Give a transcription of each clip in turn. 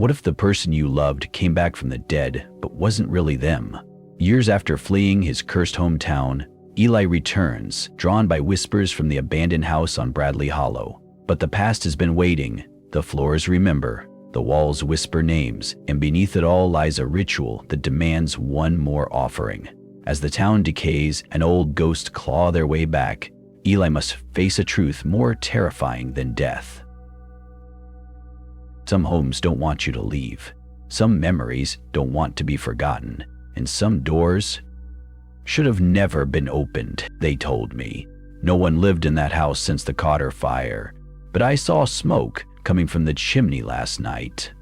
What if the person you loved came back from the dead but wasn't really them? Years after fleeing his cursed hometown, Eli returns, drawn by whispers from the abandoned house on Bradley Hollow. But the past has been waiting. The floors remember, the walls whisper names, and beneath it all lies a ritual that demands one more offering. As the town decays and old ghosts claw their way back, Eli must face a truth more terrifying than death. Some homes don't want you to leave. Some memories don't want to be forgotten. And some doors should have never been opened, they told me. No one lived in that house since the Cotter fire, but I saw smoke coming from the chimney last night.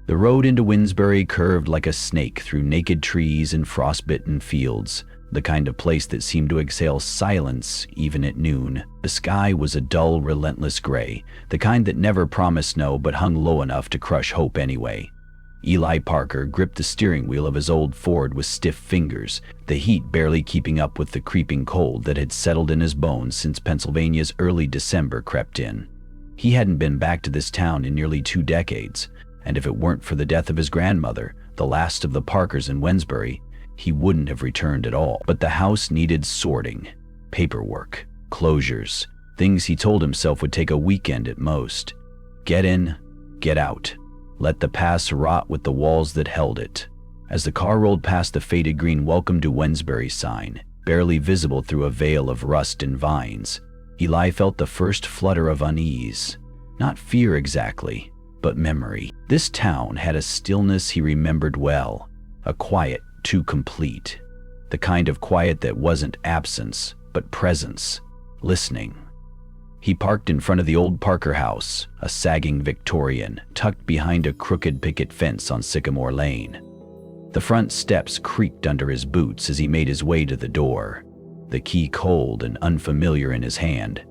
The road into Winsbury curved like a snake through naked trees and frostbitten fields, the kind of place that seemed to exhale silence even at noon. The sky was a dull, relentless gray, the kind that never promised snow but hung low enough to crush hope anyway. Eli Parker gripped the steering wheel of his old Ford with stiff fingers, the heat barely keeping up with the creeping cold that had settled in his bones since Pennsylvania's early December crept in. He hadn't been back to this town in nearly 2 decades, and if it weren't for the death of his grandmother, the last of the Parkers in Wensbury, he wouldn't have returned at all. But the house needed sorting, paperwork, closures, things he told himself would take a weekend at most. Get in, get out. Let the past rot with the walls that held it. As the car rolled past the faded green "Welcome to Wensbury" sign, barely visible through a veil of rust and vines, Eli felt the first flutter of unease. Not fear exactly, but memory. This town had a stillness he remembered well, a quiet too complete. The kind of quiet that wasn't absence, but presence, listening. He parked in front of the old Parker house, a sagging Victorian, tucked behind a crooked picket fence on Sycamore Lane. The front steps creaked under his boots as he made his way to the door, the key cold and unfamiliar in his hand.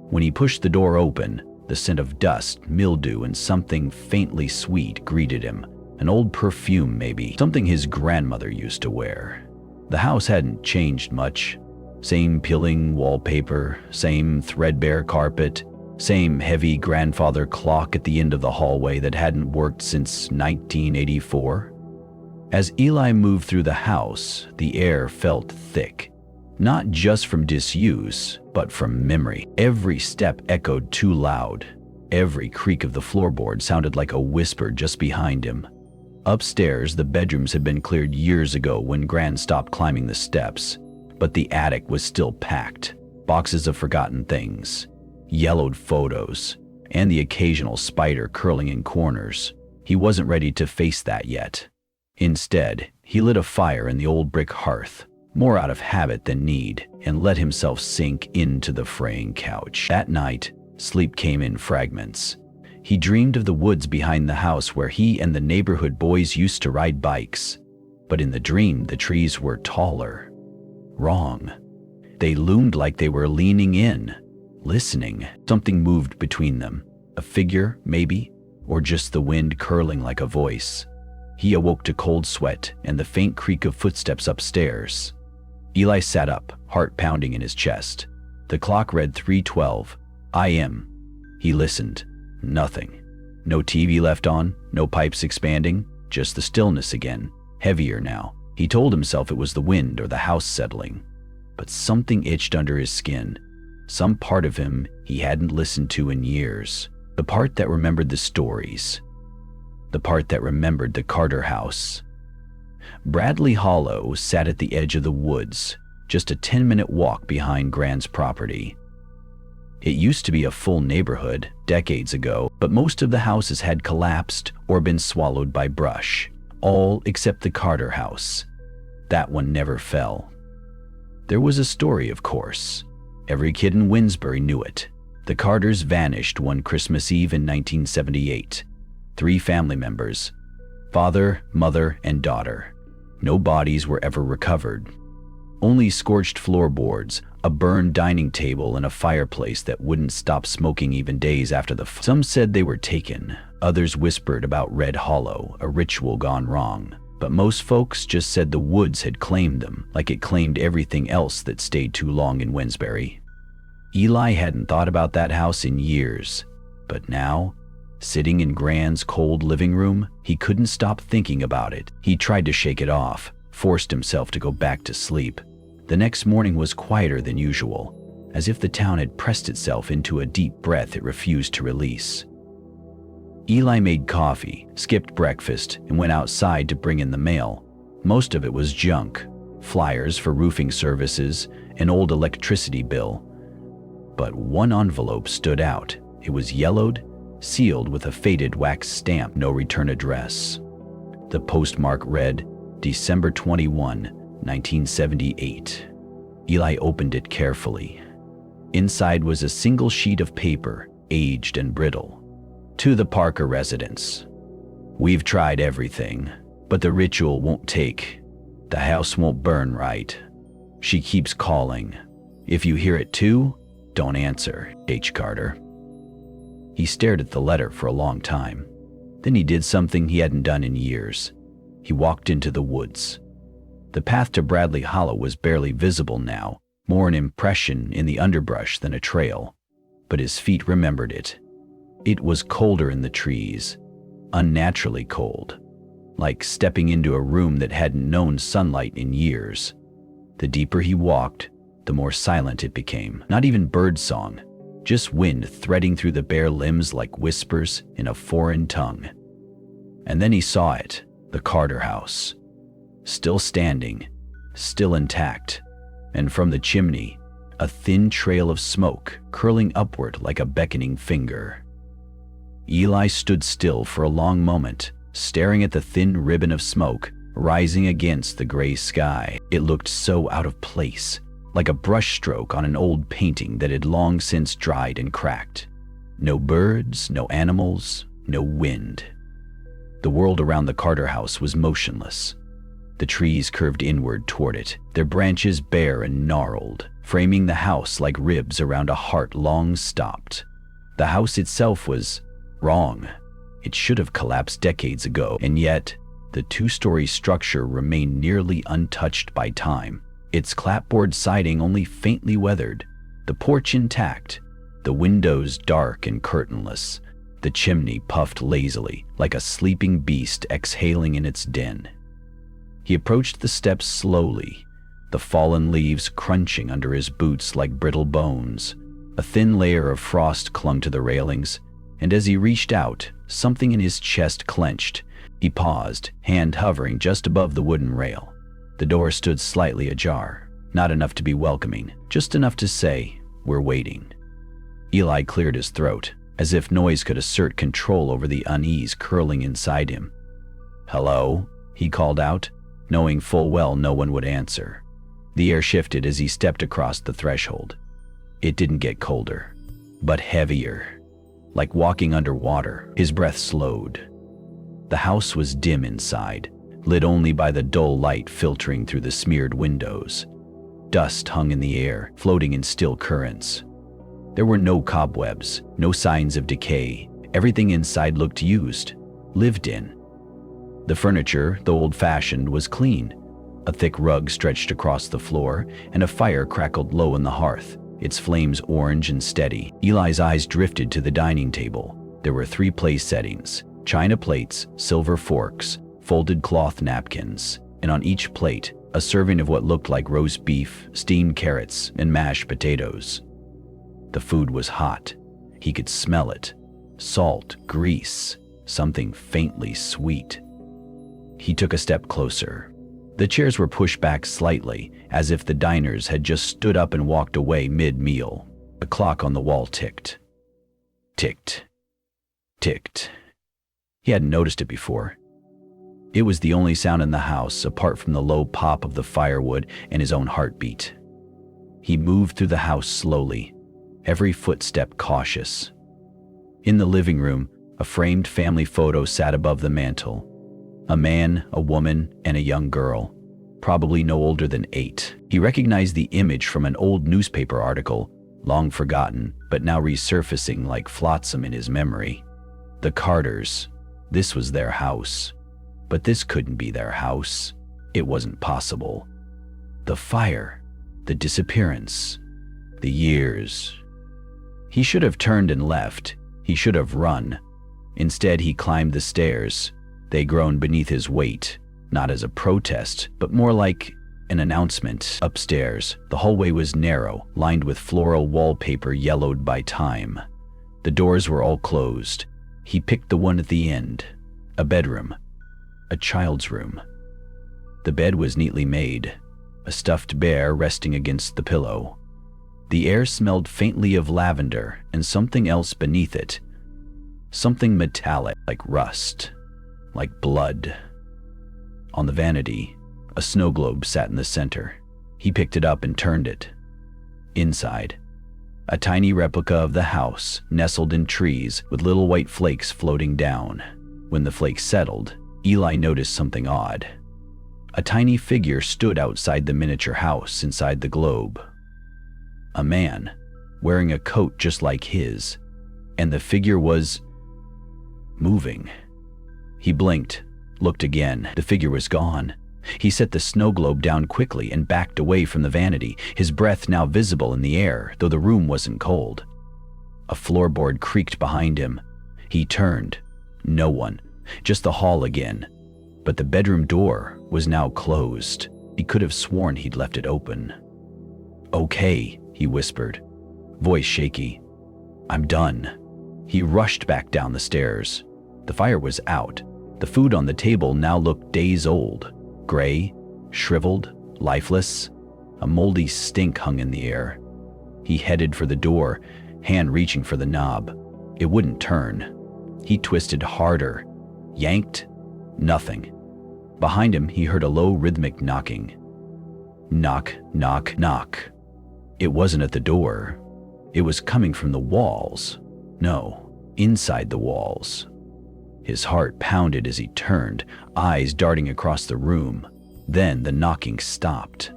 When he pushed the door open, the scent of dust, mildew, and something faintly sweet greeted him. An old perfume, maybe, something his grandmother used to wear. The house hadn't changed much. Same peeling wallpaper, same threadbare carpet, same heavy grandfather clock at the end of the hallway that hadn't worked since 1984. As Eli moved through the house, the air felt thick, not just from disuse, but from memory. Every step echoed too loud. Every creak of the floorboard sounded like a whisper just behind him. Upstairs, the bedrooms had been cleared years ago when Gran stopped climbing the steps. But the attic was still packed. Boxes of forgotten things, yellowed photos, and the occasional spider curling in corners. He wasn't ready to face that yet. Instead, he lit a fire in the old brick hearth, more out of habit than need, and let himself sink into the fraying couch. That night, sleep came in fragments. He dreamed of the woods behind the house where he and the neighborhood boys used to ride bikes. But in the dream, the trees were taller. Wrong. They loomed like they were leaning in, listening. Something moved between them. A figure, maybe, or just the wind curling like a voice. He awoke to cold sweat and the faint creak of footsteps upstairs. Eli sat up, heart pounding in his chest. The clock read 3:12 a.m. He listened. Nothing. No TV left on, no pipes expanding, just the stillness again, heavier now. He told himself it was the wind or the house settling, but something itched under his skin, some part of him he hadn't listened to in years, the part that remembered the stories, the part that remembered the Carter house. Bradley Hollow sat at the edge of the woods, just a 10-minute walk behind Gran's property. It used to be a full neighborhood decades ago, but most of the houses had collapsed or been swallowed by brush. All except the Carter house. That one never fell. There was a story, of course. Every kid in Winsbury knew it. The Carters vanished one Christmas Eve in 1978. 3 family members, father, mother, and daughter. No bodies were ever recovered. Only scorched floorboards, a burned dining table, and a fireplace that wouldn't stop smoking even days after the Some said they were taken. Others whispered about Red Hollow, a ritual gone wrong. But most folks just said the woods had claimed them, like it claimed everything else that stayed too long in Wensbury. Eli hadn't thought about that house in years, but now sitting in Gran's cold living room. He couldn't stop thinking about it. He tried to shake it off, forced himself to go back to sleep. The next morning was quieter than usual, as if the town had pressed itself into a deep breath it refused to release. Eli made coffee, skipped breakfast, and went outside to bring in the mail. Most of it was junk, flyers for roofing services, an old electricity bill. But one envelope stood out. It was yellowed, sealed with a faded wax stamp, no return address. The postmark read, December 21, 1978. Eli opened it carefully. Inside was a single sheet of paper, aged and brittle. To the Parker residence. We've tried everything, but the ritual won't take. The house won't burn right. She keeps calling. If you hear it too, don't answer, H. Carter. He stared at the letter for a long time. Then he did something he hadn't done in years. He walked into the woods. The path to Bradley Hollow was barely visible now, more an impression in the underbrush than a trail. But his feet remembered it. It was colder in the trees, unnaturally cold, like stepping into a room that hadn't known sunlight in years. The deeper he walked, the more silent it became. Not even birdsong, just wind threading through the bare limbs like whispers in a foreign tongue. And then he saw it, the Carter house. Still standing, still intact, and from the chimney, a thin trail of smoke curling upward like a beckoning finger. Eli stood still for a long moment, staring at the thin ribbon of smoke rising against the gray sky. It looked so out of place, like a brushstroke on an old painting that had long since dried and cracked. No birds, no animals, no wind. The world around the Carter house was motionless. The trees curved inward toward it, their branches bare and gnarled, framing the house like ribs around a heart long stopped. The house itself was wrong. It should have collapsed decades ago, and yet the two-story structure remained nearly untouched by time, its clapboard siding only faintly weathered, the porch intact, the windows dark and curtainless. The chimney puffed lazily, like a sleeping beast exhaling in its den. He approached the steps slowly, the fallen leaves crunching under his boots like brittle bones. A thin layer of frost clung to the railings, and as he reached out, something in his chest clenched. He paused, hand hovering just above the wooden rail. The door stood slightly ajar, not enough to be welcoming, just enough to say, "We're waiting." Eli cleared his throat, as if noise could assert control over the unease curling inside him. "Hello?" he called out, knowing full well no one would answer. The air shifted as he stepped across the threshold. It didn't get colder, but heavier. Like walking underwater, his breath slowed. The house was dim inside, lit only by the dull light filtering through the smeared windows. Dust hung in the air, floating in still currents. There were no cobwebs, no signs of decay. Everything inside looked used, lived in. The furniture, though old-fashioned, was clean. A thick rug stretched across the floor, and a fire crackled low in the hearth, its flames orange and steady. Eli's eyes drifted to the dining table. There were 3 place settings: china plates, silver forks, folded cloth napkins, and on each plate, a serving of what looked like roast beef, steamed carrots, and mashed potatoes. The food was hot. He could smell it. Salt, grease, something faintly sweet. He took a step closer. The chairs were pushed back slightly, as if the diners had just stood up and walked away mid-meal. The clock on the wall ticked. Ticked. Ticked. He hadn't noticed it before. It was the only sound in the house, apart from the low pop of the firewood and his own heartbeat. He moved through the house slowly, every footstep cautious. In the living room, a framed family photo sat above the mantel. A man, a woman, and a young girl, probably no older than 8. He recognized the image from an old newspaper article, long forgotten, but now resurfacing like flotsam in his memory. The Carters. This was their house. But this couldn't be their house. It wasn't possible. The fire, the disappearance, the years. He should have turned and left. He should have run. Instead, he climbed the stairs. They groaned beneath his weight, not as a protest, but more like an announcement. Upstairs, the hallway was narrow, lined with floral wallpaper yellowed by time. The doors were all closed. He picked the one at the end. A bedroom. A child's room. The bed was neatly made, a stuffed bear resting against the pillow. The air smelled faintly of lavender and something else beneath it. Something metallic, like rust, like blood. On the vanity, a snow globe sat in the center. He picked it up and turned it. Inside, a tiny replica of the house, nestled in trees with little white flakes floating down. When the flakes settled, Eli noticed something odd. A tiny figure stood outside the miniature house inside the globe. A man, wearing a coat just like his, and the figure was moving. He blinked, looked again. The figure was gone. He set the snow globe down quickly and backed away from the vanity, his breath now visible in the air, though the room wasn't cold. A floorboard creaked behind him. He turned. No one. Just the hall again. But the bedroom door was now closed. He could have sworn he'd left it open. "Okay," he whispered, voice shaky. "I'm done." He rushed back down the stairs. The fire was out. The food on the table now looked days old, gray, shriveled, lifeless. A moldy stink hung in the air. He headed for the door, hand reaching for the knob. It wouldn't turn. He twisted harder, yanked, nothing. Behind him, he heard a low rhythmic knocking. Knock, knock, knock. It wasn't at the door. It was coming from the walls. No, inside the walls. His heart pounded as he turned, eyes darting across the room. Then the knocking stopped.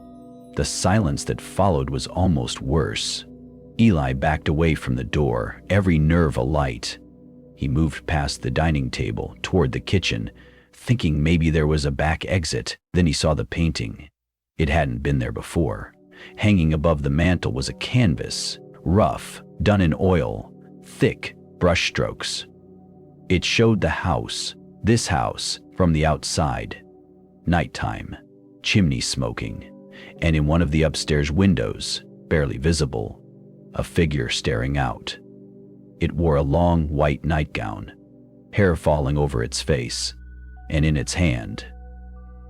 The silence that followed was almost worse. Eli backed away from the door, every nerve alight. He moved past the dining table, toward the kitchen, thinking maybe there was a back exit. Then he saw the painting. It hadn't been there before. Hanging above the mantel was a canvas, rough, done in oil, thick brushstrokes. It showed the house, this house, from the outside. Nighttime, chimney smoking, and in one of the upstairs windows, barely visible, a figure staring out. It wore a long white nightgown, hair falling over its face, and in its hand,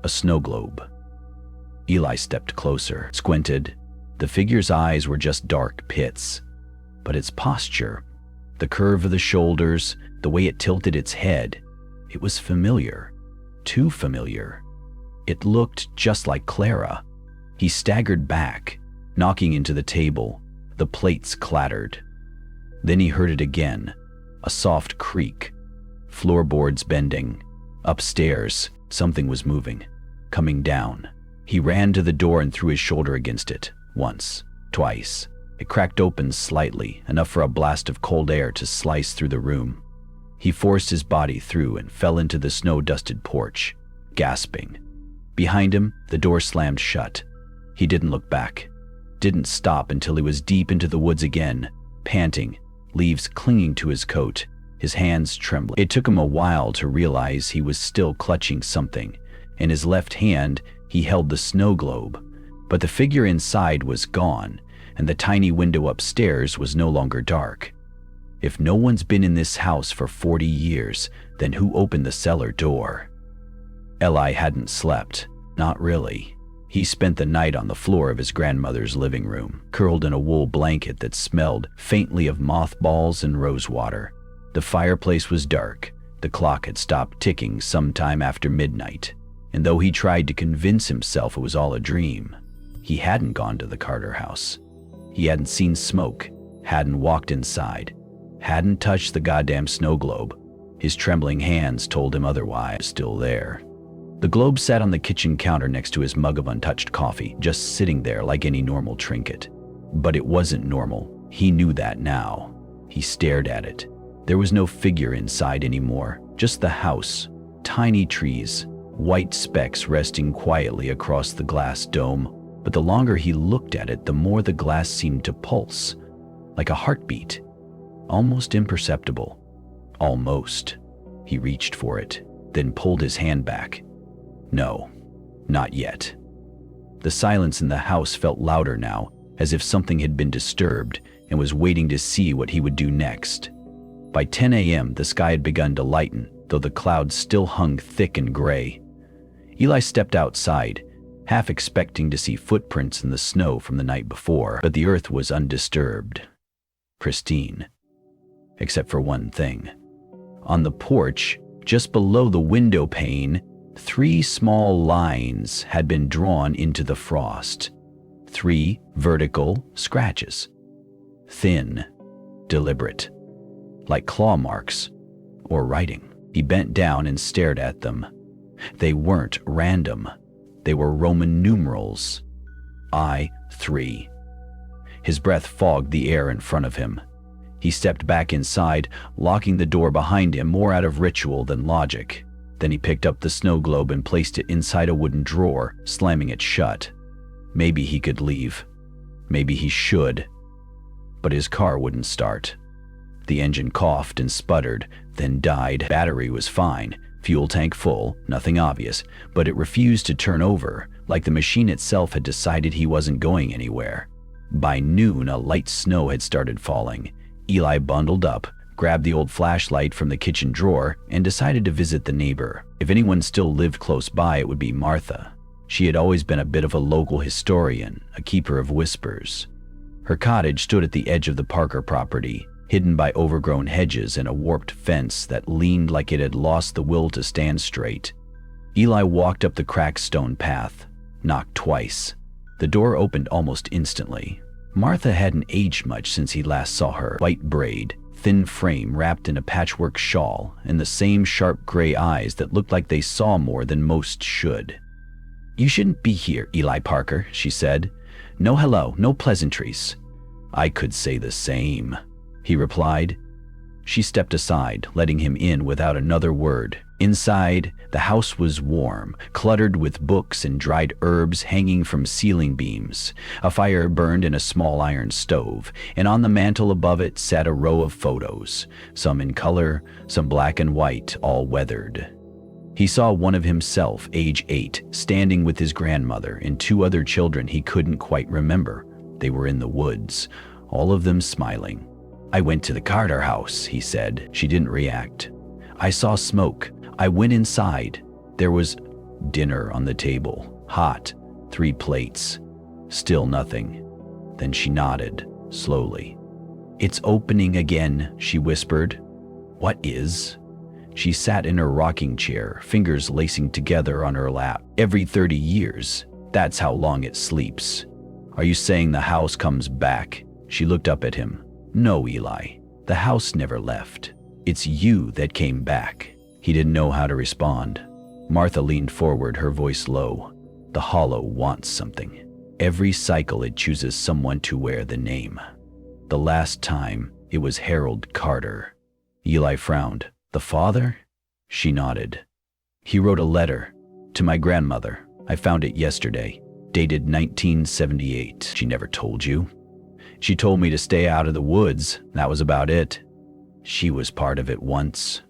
a snow globe. Eli stepped closer, squinted. The figure's eyes were just dark pits, but its posture, the curve of the shoulders, the way it tilted its head, it was familiar, too familiar. It looked just like Clara. He staggered back, knocking into the table. The plates clattered. Then he heard it again, a soft creak, floorboards bending. Upstairs, something was moving, coming down. He ran to the door and threw his shoulder against it, once, twice. It cracked open slightly, enough for a blast of cold air to slice through the room. He forced his body through and fell into the snow-dusted porch, gasping. Behind him, the door slammed shut. He didn't look back, didn't stop until he was deep into the woods again, panting, leaves clinging to his coat, his hands trembling. It took him a while to realize he was still clutching something. In his left hand, he held the snow globe, but the figure inside was gone, and the tiny window upstairs was no longer dark. If no one's been in this house for 40 years, then who opened the cellar door? Eli hadn't slept, not really. He spent the night on the floor of his grandmother's living room, curled in a wool blanket that smelled faintly of mothballs and rosewater. The fireplace was dark. The clock had stopped ticking sometime after midnight, and though he tried to convince himself it was all a dream, he hadn't gone to the Carter house. He hadn't seen smoke, hadn't walked inside, hadn't touched the goddamn snow globe. His trembling hands told him otherwise. Still there. The globe sat on the kitchen counter next to his mug of untouched coffee, just sitting there like any normal trinket. But it wasn't normal. He knew that now. He stared at it. There was no figure inside anymore, just the house, tiny trees, white specks resting quietly across the glass dome. But the longer he looked at it, the more the glass seemed to pulse, like a heartbeat, almost imperceptible. Almost. He reached for it, then pulled his hand back. No, not yet. The silence in the house felt louder now, as if something had been disturbed and was waiting to see what he would do next. By 10 a.m., the sky had begun to lighten, though the clouds still hung thick and gray. Eli stepped outside, half expecting to see footprints in the snow from the night before, but the earth was undisturbed, pristine, except for one thing. On the porch, just below the window pane, 3 small lines had been drawn into the frost. 3 vertical scratches. Thin, deliberate, like claw marks or writing. He bent down and stared at them. They weren't random. They were Roman numerals. I-3. His breath fogged the air in front of him. He stepped back inside, locking the door behind him more out of ritual than logic. Then he picked up the snow globe and placed it inside a wooden drawer, slamming it shut. Maybe he could leave. Maybe he should. But his car wouldn't start. The engine coughed and sputtered, then died. Battery was fine, fuel tank full, nothing obvious, but it refused to turn over, like the machine itself had decided he wasn't going anywhere. By noon, a light snow had started falling. Eli bundled up, grabbed the old flashlight from the kitchen drawer, and decided to visit the neighbor. If anyone still lived close by, it would be Martha. She had always been a bit of a local historian, a keeper of whispers. Her cottage stood at the edge of the Parker property, hidden by overgrown hedges and a warped fence that leaned like it had lost the will to stand straight. Eli walked up the cracked stone path, knocked twice. The door opened almost instantly. Martha hadn't aged much since he last saw her. White braid, thin frame wrapped in a patchwork shawl, and the same sharp gray eyes that looked like they saw more than most should. "You shouldn't be here, Eli Parker," she said. "No hello, no pleasantries." "I could say the same," he replied. She stepped aside, letting him in without another word. Inside, the house was warm, cluttered with books and dried herbs hanging from ceiling beams. A fire burned in a small iron stove, and on the mantel above it sat a row of photos, some in color, some black and white, all weathered. He saw one of himself, age 8, standing with his grandmother and 2 other children he couldn't quite remember. They were in the woods, all of them smiling. "I went to the Carter house," he said. She didn't react. "I saw smoke. I went inside. There was dinner on the table, hot, 3 plates. Still nothing." Then she nodded, slowly. "It's opening again," she whispered. "What is?" She sat in her rocking chair, fingers lacing together on her lap. "Every 30 years. That's how long it sleeps." "Are you saying the house comes back?" She looked up at him. "No, Eli. The house never left. It's you that came back." He didn't know how to respond. Martha leaned forward, her voice low. "The Hollow wants something. Every cycle it chooses someone to wear the name. The last time, it was Harold Carter." Eli frowned. "The father?" She nodded. "He wrote a letter to my grandmother. I found it yesterday, dated 1978. She never told you?" "She told me to stay out of the woods. That was about it." "She was part of it once,"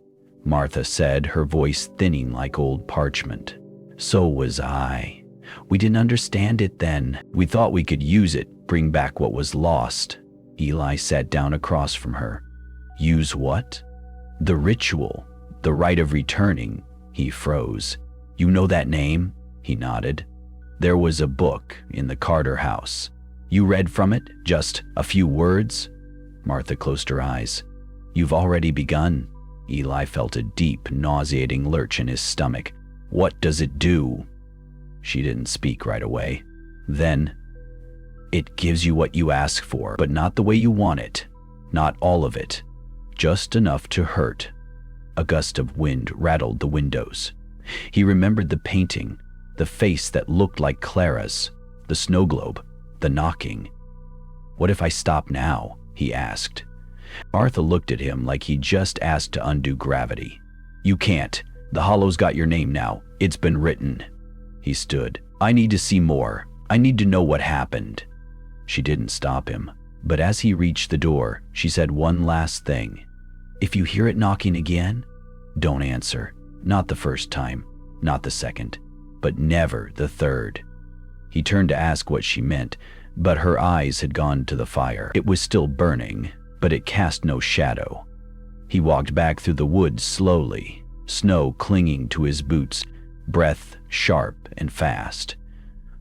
Martha said, her voice thinning like old parchment. "So was I. We didn't understand it then. We thought we could use it, bring back what was lost." Eli sat down across from her. "Use what?" "The ritual, the rite of returning." He froze. "You know that name?" He nodded. "There was a book in the Carter house. You read from it? Just a few words?" Martha closed her eyes. "You've already begun." Eli felt a deep, nauseating lurch in his stomach. "What does it do?" She didn't speak right away. Then, "It gives you what you ask for, but not the way you want it. Not all of it. Just enough to hurt." A gust of wind rattled the windows. He remembered the painting, the face that looked like Clara's, the snow globe, the knocking. "What if I stop now?" he asked. Martha looked at him like he just asked to undo gravity. "You can't. The Hollow's got your name now. It's been written." He stood. "I need to see more. I need to know what happened." She didn't stop him, but as he reached the door, she said one last thing. If you hear it knocking again, don't answer. Not the first time, not the second, but never the third. He turned to ask what she meant, but her eyes had gone to the fire. It was still burning, but it cast no shadow. He walked back through the woods slowly, snow clinging to his boots, breath sharp and fast.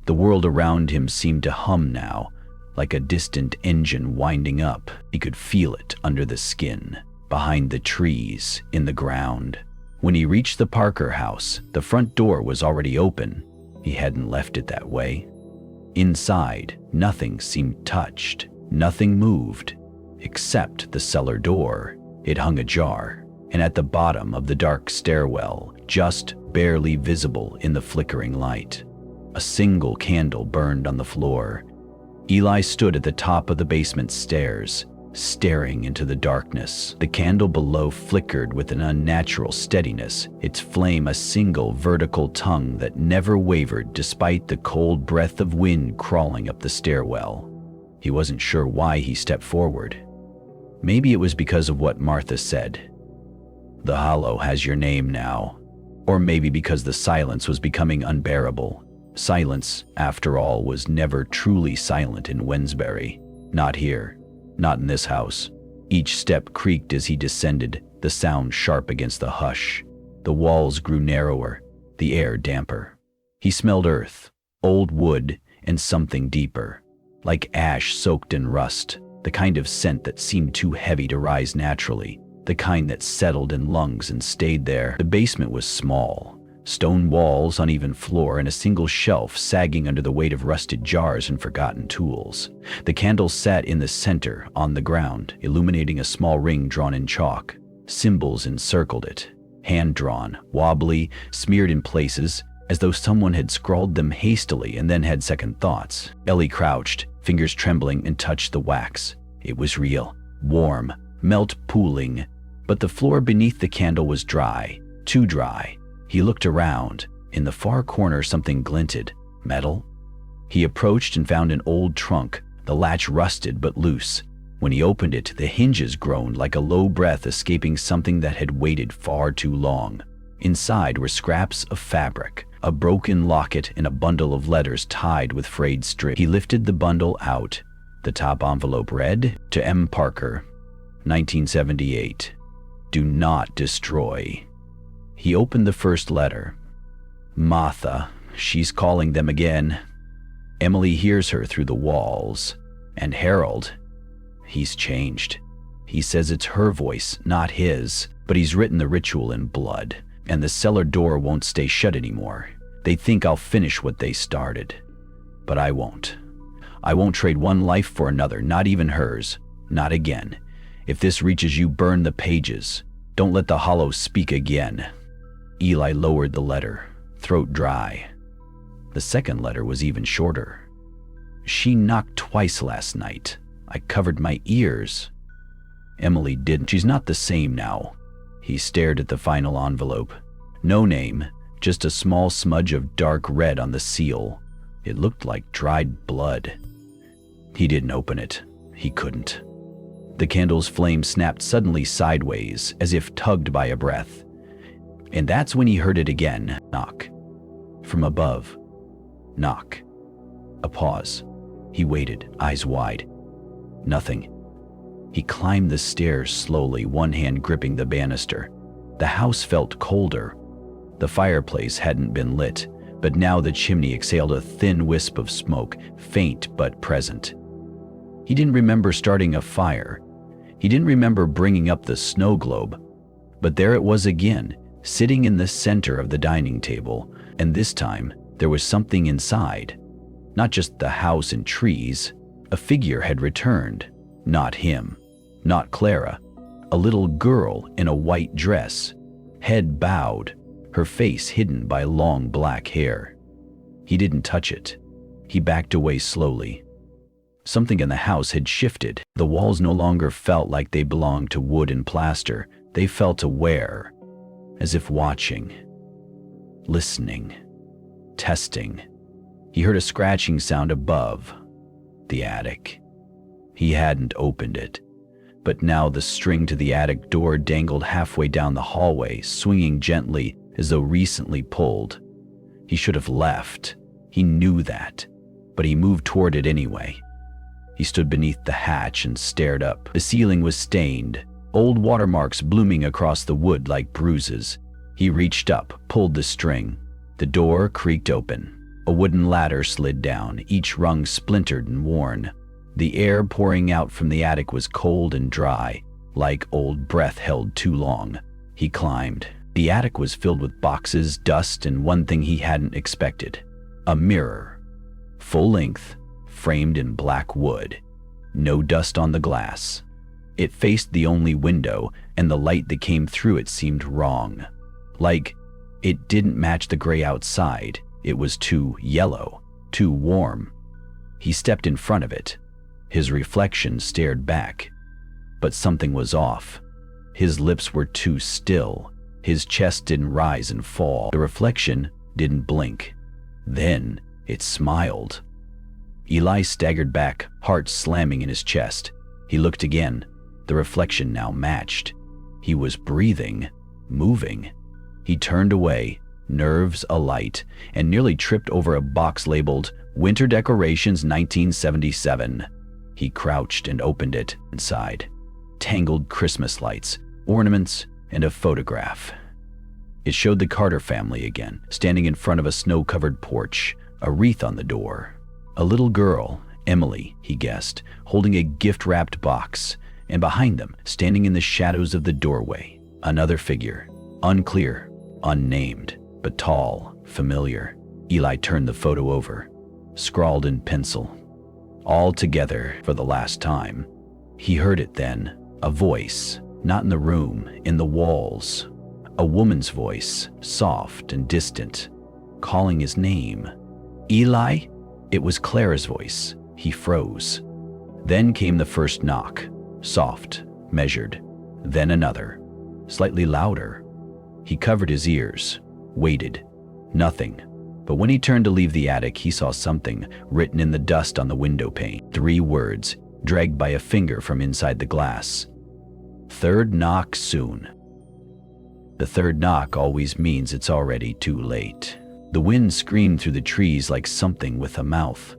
The world around him seemed to hum now, like a distant engine winding up. He could feel it under the skin, behind the trees, in the ground. When he reached the Parker house, the front door was already open. He hadn't left it that way. Inside, nothing seemed touched. Nothing moved, except the cellar door. It hung ajar, and at the bottom of the dark stairwell, just barely visible in the flickering light, a single candle burned on the floor. Eli stood at the top of the basement stairs, staring into the darkness. The candle below flickered with an unnatural steadiness, its flame a single vertical tongue that never wavered despite the cold breath of wind crawling up the stairwell. He wasn't sure why he stepped forward. Maybe it was because of what Martha said. The hollow has your name now. Or maybe because the silence was becoming unbearable. Silence, after all, was never truly silent in Wednesbury. Not here. Not in this house. Each step creaked as he descended, the sound sharp against the hush. The walls grew narrower, the air damper. He smelled earth, old wood, and something deeper, like ash soaked in rust, the kind of scent that seemed too heavy to rise naturally, the kind that settled in lungs and stayed there. The basement was small. Stone walls, uneven floor, and a single shelf sagging under the weight of rusted jars and forgotten tools. The candle sat in the center, on the ground, illuminating a small ring drawn in chalk. Symbols encircled it, hand-drawn, wobbly, smeared in places, as though someone had scrawled them hastily and then had second thoughts. Ellie crouched, fingers trembling, and touched the wax. It was real, warm, melt pooling, but the floor beneath the candle was dry, too dry. He looked around. In the far corner something glinted. Metal? He approached and found an old trunk, the latch rusted but loose. When he opened it, the hinges groaned like a low breath escaping something that had waited far too long. Inside were scraps of fabric, a broken locket, and a bundle of letters tied with frayed strips. He lifted the bundle out. The top envelope read, "To M. Parker, 1978. Do not destroy." He opened the first letter. Martha, she's calling them again. Emily hears her through the walls. And Harold, he's changed. He says it's her voice, not his, but he's written the ritual in blood, and the cellar door won't stay shut anymore. They think I'll finish what they started. But I won't. I won't trade one life for another, not even hers. Not again. If this reaches you, burn the pages. Don't let the hollow speak again. Eli lowered the letter, throat dry. The second letter was even shorter. She knocked twice last night. I covered my ears. Emily didn't. She's not the same now. He stared at the final envelope. No name, just a small smudge of dark red on the seal. It looked like dried blood. He didn't open it. He couldn't. The candle's flame snapped suddenly sideways, as if tugged by a breath. And that's when he heard it again. Knock. From above. Knock. A pause. He waited, eyes wide. Nothing. He climbed the stairs slowly, one hand gripping the banister. The house felt colder. The fireplace hadn't been lit, but now the chimney exhaled a thin wisp of smoke, faint but present. He didn't remember starting a fire. He didn't remember bringing up the snow globe. But there it was again, sitting in the center of the dining table, and this time there was something inside. Not just the house and trees. A figure had returned. Not him. Not Clara. A little girl in a white dress, head bowed, her face hidden by long black hair. He didn't touch it. He backed away slowly. Something in the house had shifted. The walls no longer felt like they belonged to wood and plaster. They felt aware, as if watching, listening, testing. He heard a scratching sound above, the attic. He hadn't opened it, but now the string to the attic door dangled halfway down the hallway, swinging gently as though recently pulled. He should have left. He knew that, but he moved toward it anyway. He stood beneath the hatch and stared up. The ceiling was stained, old watermarks blooming across the wood like bruises. He reached up, pulled the string. The door creaked open. A wooden ladder slid down, each rung splintered and worn. The air pouring out from the attic was cold and dry, like old breath held too long. He climbed. The attic was filled with boxes, dust, and one thing he hadn't expected: a mirror. Full length, framed in black wood. No dust on the glass. It faced the only window, and the light that came through it seemed wrong. Like it didn't match the gray outside. It was too yellow, too warm. He stepped in front of it. His reflection stared back. But something was off. His lips were too still. His chest didn't rise and fall. The reflection didn't blink. Then it smiled. Eli staggered back, heart slamming in his chest. He looked again. The reflection now matched. He was breathing, moving. He turned away, nerves alight, and nearly tripped over a box labeled Winter Decorations 1977. He crouched and opened it. Inside, tangled Christmas lights, ornaments, and a photograph. It showed the Carter family again, standing in front of a snow-covered porch, a wreath on the door. A little girl, Emily, he guessed, holding a gift-wrapped box, and behind them, standing in the shadows of the doorway, another figure, unclear, unnamed, but tall, familiar. Eli turned the photo over, scrawled in pencil. All together for the last time. He heard it then, a voice, not in the room, in the walls. A woman's voice, soft and distant, calling his name. Eli? It was Clara's voice. He froze. Then came the first knock, soft, measured. Then another, slightly louder. He covered his ears, waited. Nothing. But when he turned to leave the attic, he saw something written in the dust on the window pane. 3 words, dragged by a finger from inside the glass. Third knock soon. The third knock always means it's already too late. The wind screamed through the trees like something with a mouth.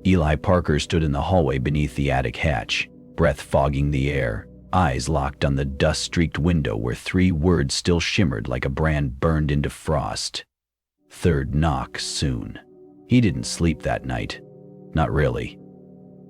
Eli Parker stood in the hallway beneath the attic hatch, breath fogging the air, eyes locked on the dust-streaked window where 3 words still shimmered like a brand burned into frost. Third knock soon. He didn't sleep that night. Not really.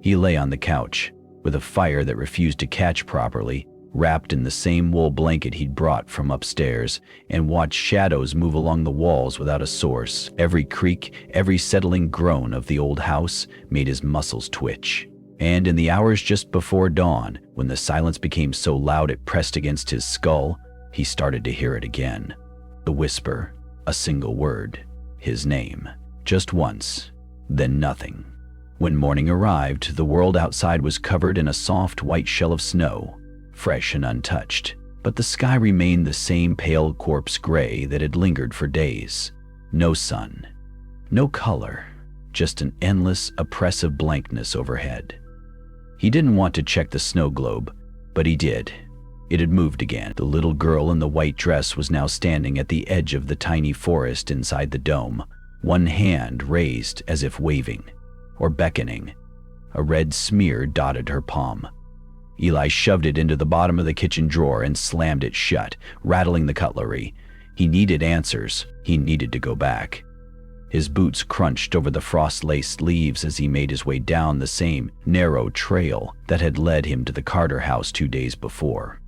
He lay on the couch, with a fire that refused to catch properly, wrapped in the same wool blanket he'd brought from upstairs, and watched shadows move along the walls without a source. Every creak, every settling groan of the old house made his muscles twitch. And in the hours just before dawn, when the silence became so loud it pressed against his skull, he started to hear it again. The whisper, a single word, his name, just once, then nothing. When morning arrived, the world outside was covered in a soft white shell of snow, fresh and untouched, but the sky remained the same pale corpse gray that had lingered for days. No sun, no color, just an endless, oppressive blankness overhead. He didn't want to check the snow globe, but he did. It had moved again. The little girl in the white dress was now standing at the edge of the tiny forest inside the dome, one hand raised as if waving, or beckoning. A red smear dotted her palm. Eli shoved it into the bottom of the kitchen drawer and slammed it shut, rattling the cutlery. He needed answers. He needed to go back. His boots crunched over the frost-laced leaves as he made his way down the same narrow trail that had led him to the Carter house 2 days before.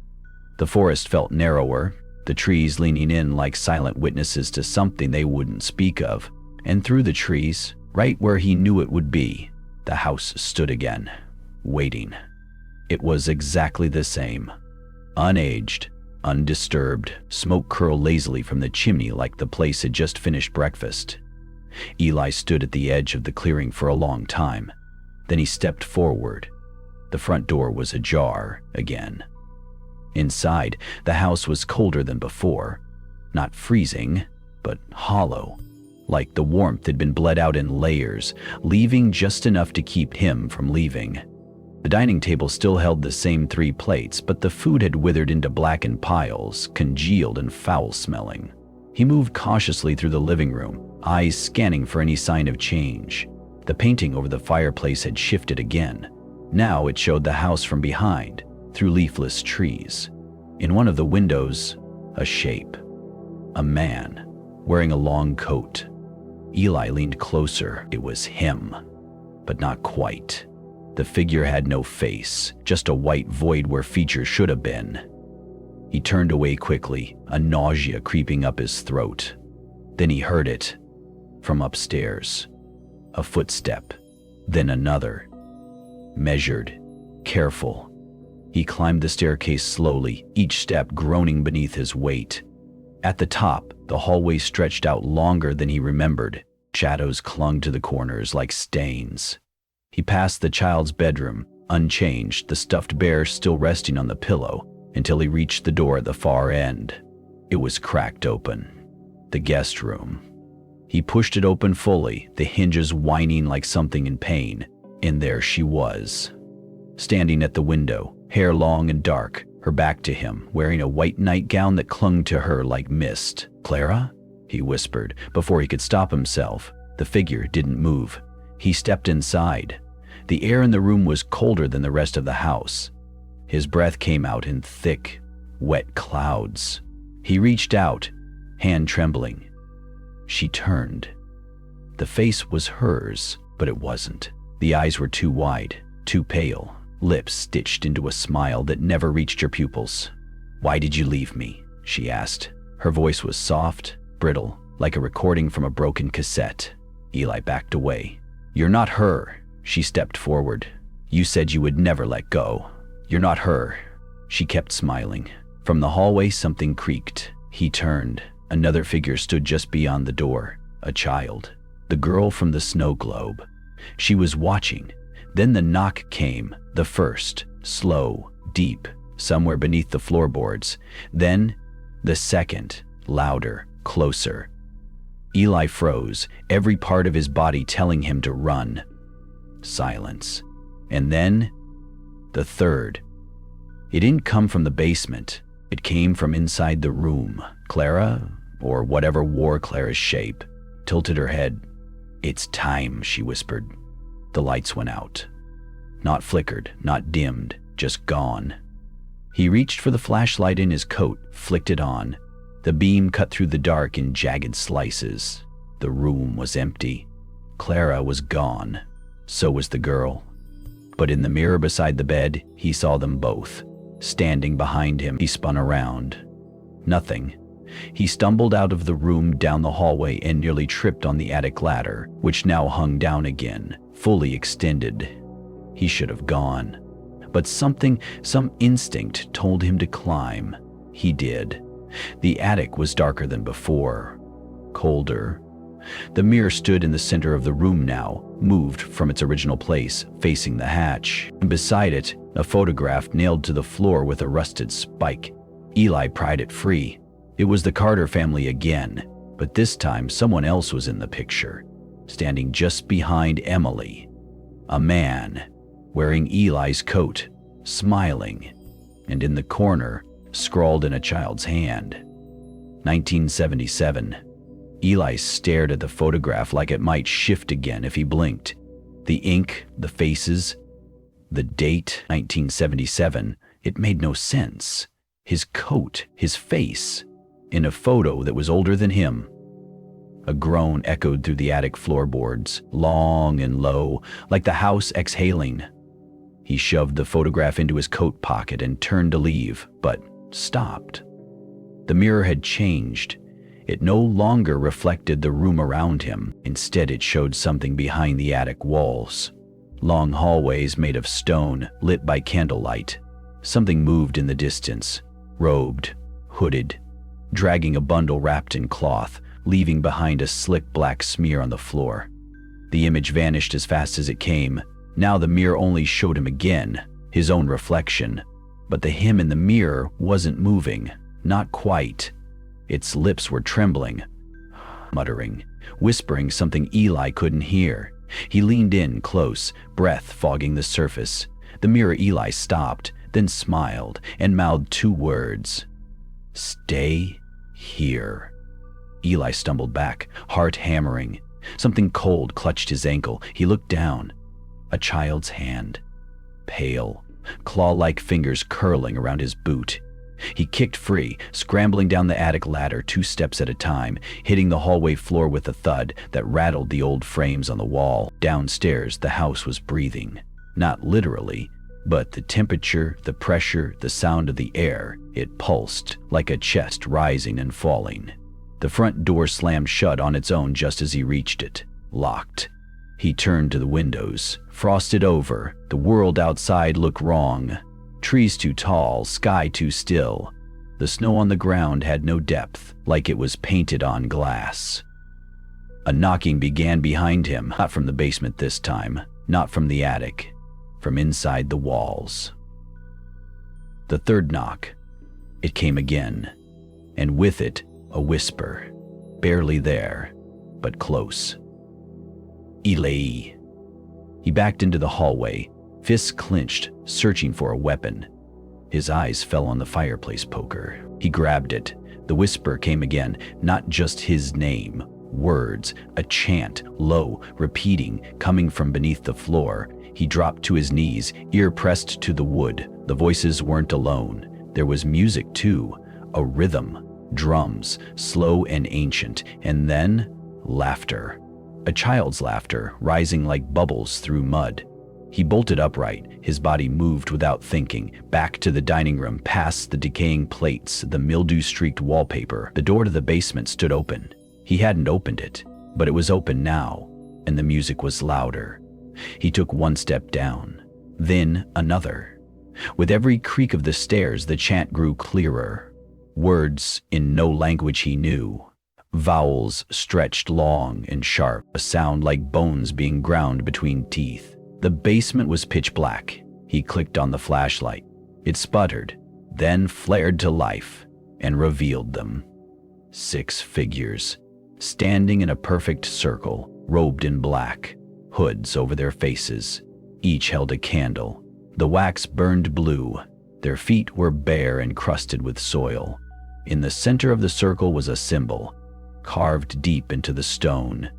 The forest felt narrower, the trees leaning in like silent witnesses to something they wouldn't speak of. And through the trees, right where he knew it would be, the house stood again, waiting. It was exactly the same. Unaged, undisturbed, smoke curled lazily from the chimney like the place had just finished breakfast. Eli stood at the edge of the clearing for a long time. Then he stepped forward. The front door was ajar again. Inside, the house was colder than before. Not freezing, but hollow, like the warmth had been bled out in layers, leaving just enough to keep him from leaving. The dining table still held the same 3 plates, but the food had withered into blackened piles, congealed and foul-smelling. He moved cautiously through the living room, eyes scanning for any sign of change. The painting over the fireplace had shifted again. Now it showed the house from behind, through leafless trees. In one of the windows, a shape. A man, wearing a long coat. Eli leaned closer. It was him, but not quite. The figure had no face, just a white void where features should have been. He turned away quickly, a nausea creeping up his throat. Then he heard it, from upstairs. A footstep, then another. Measured, careful. He climbed the staircase slowly, each step groaning beneath his weight. At the top, the hallway stretched out longer than he remembered. Shadows clung to the corners like stains. He passed the child's bedroom, unchanged, the stuffed bear still resting on the pillow, until he reached the door at the far end. It was cracked open. The guest room. He pushed it open fully, the hinges whining like something in pain, and there she was. Standing at the window, hair long and dark, her back to him, wearing a white nightgown that clung to her like mist. "Clara?" he whispered. Before he could stop himself, the figure didn't move. He stepped inside. The air in the room was colder than the rest of the house. His breath came out in thick, wet clouds. He reached out, hand trembling. She turned. The face was hers, but it wasn't. The eyes were too wide, too pale, lips stitched into a smile that never reached her pupils. "Why did you leave me?" she asked. Her voice was soft, brittle, like a recording from a broken cassette. Eli backed away. "You're not her." She stepped forward. "You said you would never let go. You're not her." She kept smiling. From the hallway, something creaked. He turned. Another figure stood just beyond the door. A child. The girl from the snow globe. She was watching. Then the knock came. The first. Slow, deep, somewhere beneath the floorboards. Then the second. Louder, closer. Eli froze, every part of his body telling him to run. Silence. And then, the third. It didn't come from the basement. It came from inside the room. Clara, or whatever wore Clara's shape, tilted her head. "It's time," she whispered. The lights went out. Not flickered, not dimmed, just gone. He reached for the flashlight in his coat, flicked it on. The beam cut through the dark in jagged slices. The room was empty. Clara was gone. So was the girl. But in the mirror beside the bed, he saw them both. Standing behind him, he spun around. Nothing. He stumbled out of the room, down the hallway, and nearly tripped on the attic ladder, which now hung down again, fully extended. He should have gone. But some instinct told him to climb. He did. The attic was darker than before, colder. The mirror stood in the center of the room now, moved from its original place, facing the hatch. And beside it, a photograph nailed to the floor with a rusted spike. Eli pried it free. It was the Carter family again, but this time someone else was in the picture, standing just behind Emily. A man, wearing Eli's coat, smiling, and in the corner, scrawled in a child's hand, 1977. Eli stared at the photograph like it might shift again if he blinked. The ink, the faces, the date, 1977, it made no sense. His coat, his face, in a photo that was older than him. A groan echoed through the attic floorboards, long and low, like the house exhaling. He shoved the photograph into his coat pocket and turned to leave, but stopped. The mirror had changed. It no longer reflected the room around him. Instead, it showed something behind the attic walls. Long hallways made of stone, lit by candlelight. Something moved in the distance, robed, hooded, dragging a bundle wrapped in cloth, leaving behind a slick black smear on the floor. The image vanished as fast as it came. Now the mirror only showed him again, his own reflection. But the him in the mirror wasn't moving, not quite. Its lips were trembling, muttering, whispering something Eli couldn't hear. He leaned in close, breath fogging the surface. The mirror Eli stopped, then smiled and mouthed 2 words. "Stay here." Eli stumbled back, heart hammering. Something cold clutched his ankle. He looked down. A child's hand. Pale, claw-like fingers curling around his boot. He kicked free, scrambling down the attic ladder 2 steps at a time, hitting the hallway floor with a thud that rattled the old frames on the wall. Downstairs, the house was breathing. Not literally, but the temperature, the pressure, the sound of the air, it pulsed like a chest rising and falling. The front door slammed shut on its own just as he reached it, locked. He turned to the windows, frosted over. The world outside looked wrong. Trees too tall, sky too still. The snow on the ground had no depth, like it was painted on glass. A knocking began behind him, not from the basement this time, not from the attic, from inside the walls. The third knock. It came again, and with it, a whisper, barely there, but close. "Eli." He backed into the hallway, fists clenched, searching for a weapon. His eyes fell on the fireplace poker. He grabbed it. The whisper came again, not just his name. Words, a chant, low, repeating, coming from beneath the floor. He dropped to his knees, ear pressed to the wood. The voices weren't alone. There was music too, a rhythm. Drums, slow and ancient, and then laughter. A child's laughter, rising like bubbles through mud. He bolted upright, his body moved without thinking, back to the dining room, past the decaying plates, the mildew-streaked wallpaper. The door to the basement stood open. He hadn't opened it, but it was open now, and the music was louder. He took 1 step down, then another. With every creak of the stairs, the chant grew clearer. Words in no language he knew. Vowels stretched long and sharp, a sound like bones being ground between teeth. The basement was pitch black. He clicked on the flashlight. It sputtered, then flared to life and revealed them. 6 figures, standing in a perfect circle, robed in black, hoods over their faces. Each held a candle. The wax burned blue. Their feet were bare and crusted with soil. In the center of the circle was a symbol, carved deep into the stone.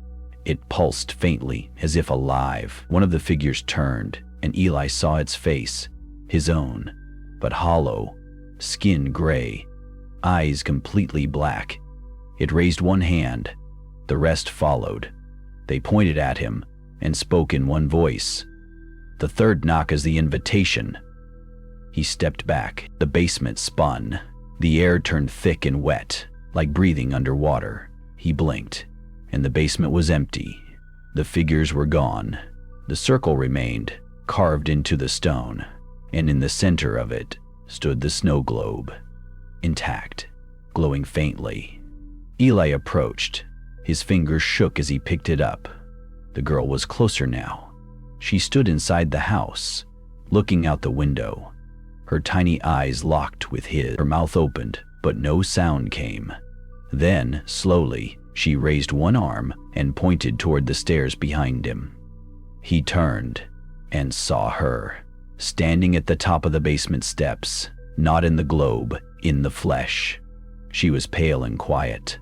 It pulsed faintly, as if alive. One of the figures turned, and Eli saw its face, his own, but hollow, skin gray, eyes completely black. It raised one hand. The rest followed. They pointed at him and spoke in one voice. The third knock is the invitation. He stepped back. The basement spun. The air turned thick and wet, like breathing underwater. He blinked, and the basement was empty. The figures were gone. The circle remained, carved into the stone, and in the center of it stood the snow globe, intact, glowing faintly. Eli approached. His fingers shook as he picked it up. The girl was closer now. She stood inside the house, looking out the window. Her tiny eyes locked with his. Her mouth opened, but no sound came. Then, slowly, she raised one arm and pointed toward the stairs behind him. He turned and saw her, standing at the top of the basement steps, not in the globe, in the flesh. She was pale and quiet,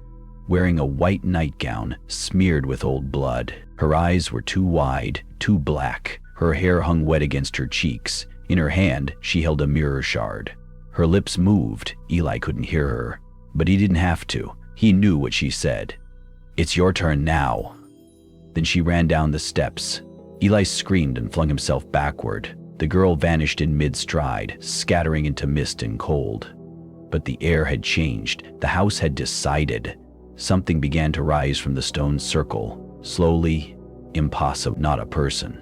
wearing a white nightgown smeared with old blood. Her eyes were too wide, too black. Her hair hung wet against her cheeks. In her hand, she held a mirror shard. Her lips moved. Eli couldn't hear her, but he didn't have to. He knew what she said. "It's your turn now." Then she ran down the steps. Eli screamed and flung himself backward. The girl vanished in mid-stride, scattering into mist and cold. But the air had changed. The house had decided. Something began to rise from the stone circle, slowly, impossible. Not a person.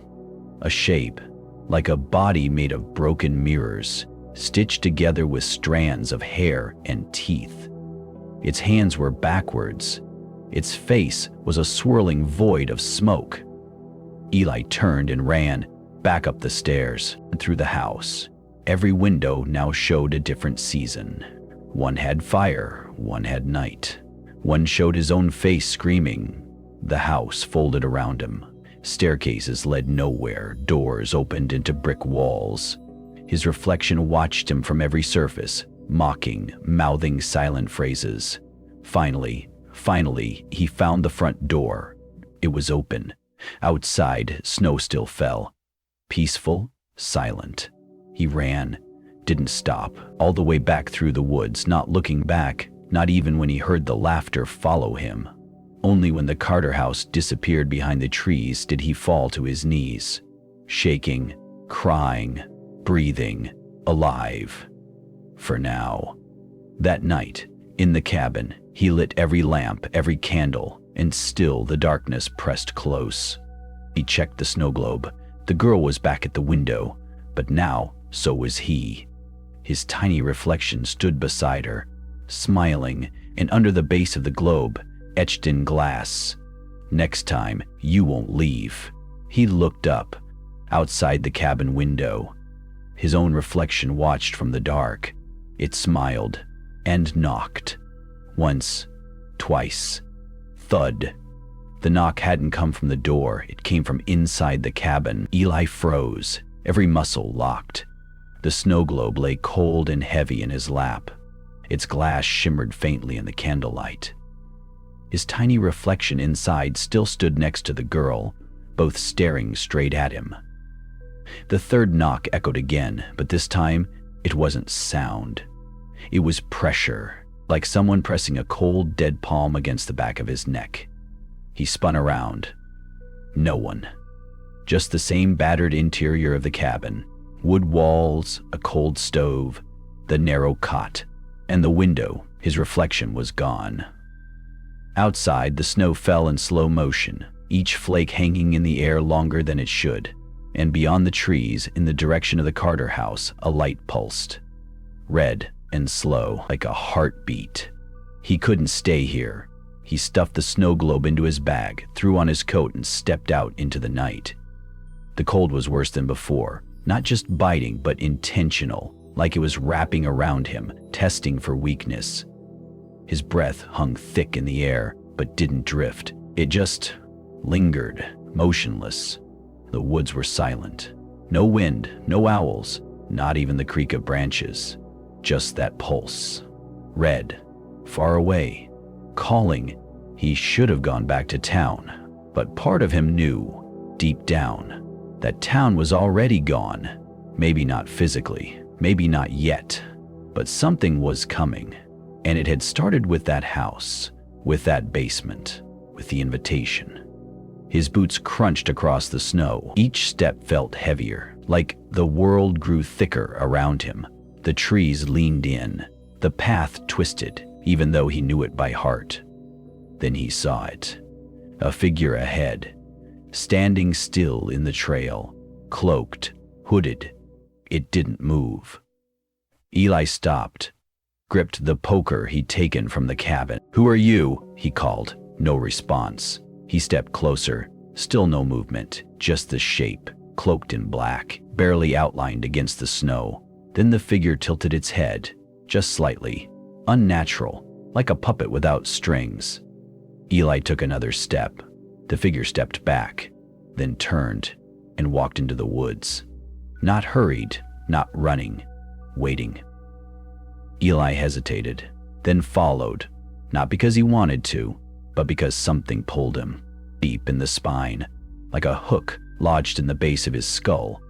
A shape, like a body made of broken mirrors, stitched together with strands of hair and teeth. Its hands were backwards. Its face was a swirling void of smoke. Eli turned and ran, back up the stairs, and through the house. Every window now showed a different season. One had fire, one had night. One showed his own face screaming. The house folded around him, Staircases led nowhere, doors opened into brick walls. His reflection watched him from every surface, mocking, mouthing silent phrases. Finally, he found the front door. It was open. Outside, snow still fell. Peaceful, silent. He ran, didn't stop, all the way back through the woods, not looking back, not even when he heard the laughter follow him. Only when the Carter house disappeared behind the trees did he fall to his knees, shaking, crying, breathing, alive. For now. That night, in the cabin, he lit every lamp, every candle, and still the darkness pressed close. He checked the snow globe. The girl was back at the window, but now so was he. His tiny reflection stood beside her, smiling, and under the base of the globe, etched in glass, "Next time, you won't leave." He looked up, outside the cabin window. His own reflection watched from the dark. It smiled and knocked. Once, twice. Thud. The knock hadn't come from the door, it came from inside the cabin. Eli froze, every muscle locked. The snow globe lay cold and heavy in his lap. Its glass shimmered faintly in the candlelight. His tiny reflection inside still stood next to the girl, both staring straight at him. The third knock echoed again, but this time it wasn't sound. It was pressure, like someone pressing a cold, dead palm against the back of his neck. He spun around. No one. Just the same battered interior of the cabin. Wood walls, a cold stove, the narrow cot, and the window. His reflection was gone. Outside, the snow fell in slow motion, each flake hanging in the air longer than it should, and beyond the trees, in the direction of the Carter house, a light pulsed. Red and slow, like a heartbeat. He couldn't stay here. He stuffed the snow globe into his bag, threw on his coat, and stepped out into the night. The cold was worse than before, not just biting, but intentional, like it was wrapping around him, testing for weakness. His breath hung thick in the air, but didn't drift. It just lingered, motionless. The woods were silent. No wind, no owls, not even the creak of branches. Just that pulse. Red, far away, calling. He should have gone back to town, but part of him knew, deep down, that town was already gone. Maybe not physically, maybe not yet, but something was coming. And it had started with that house, with that basement, with the invitation. His boots crunched across the snow. Each step felt heavier, like the world grew thicker around him. The trees leaned in. The path twisted, even though he knew it by heart. Then he saw it. A figure ahead, standing still in the trail, cloaked, hooded. It didn't move. Eli stopped, gripped the poker he'd taken from the cabin. "Who are you?" he called. No response. He stepped closer. Still no movement, just the shape, cloaked in black, barely outlined against the snow. Then the figure tilted its head, just slightly, unnatural, like a puppet without strings. Eli took another step. The figure stepped back, then turned and walked into the woods. Not hurried, not running, waiting. Eli hesitated, then followed, not because he wanted to, but because something pulled him, deep in the spine, like a hook lodged in the base of his skull.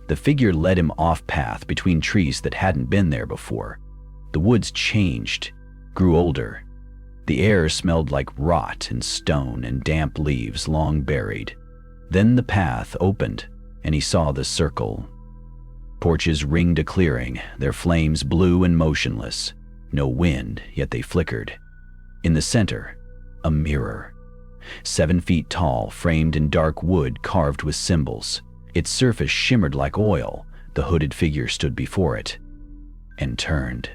The figure led him off path between trees that hadn't been there before. The woods changed, grew older. The air smelled like rot and stone and damp leaves long buried. Then the path opened, and he saw the circle. Torches ringed a clearing, their flames blue and motionless. No wind, yet they flickered. In the center, a mirror. 7 feet tall, framed in dark wood carved with symbols. Its surface shimmered like oil. The hooded figure stood before it and turned.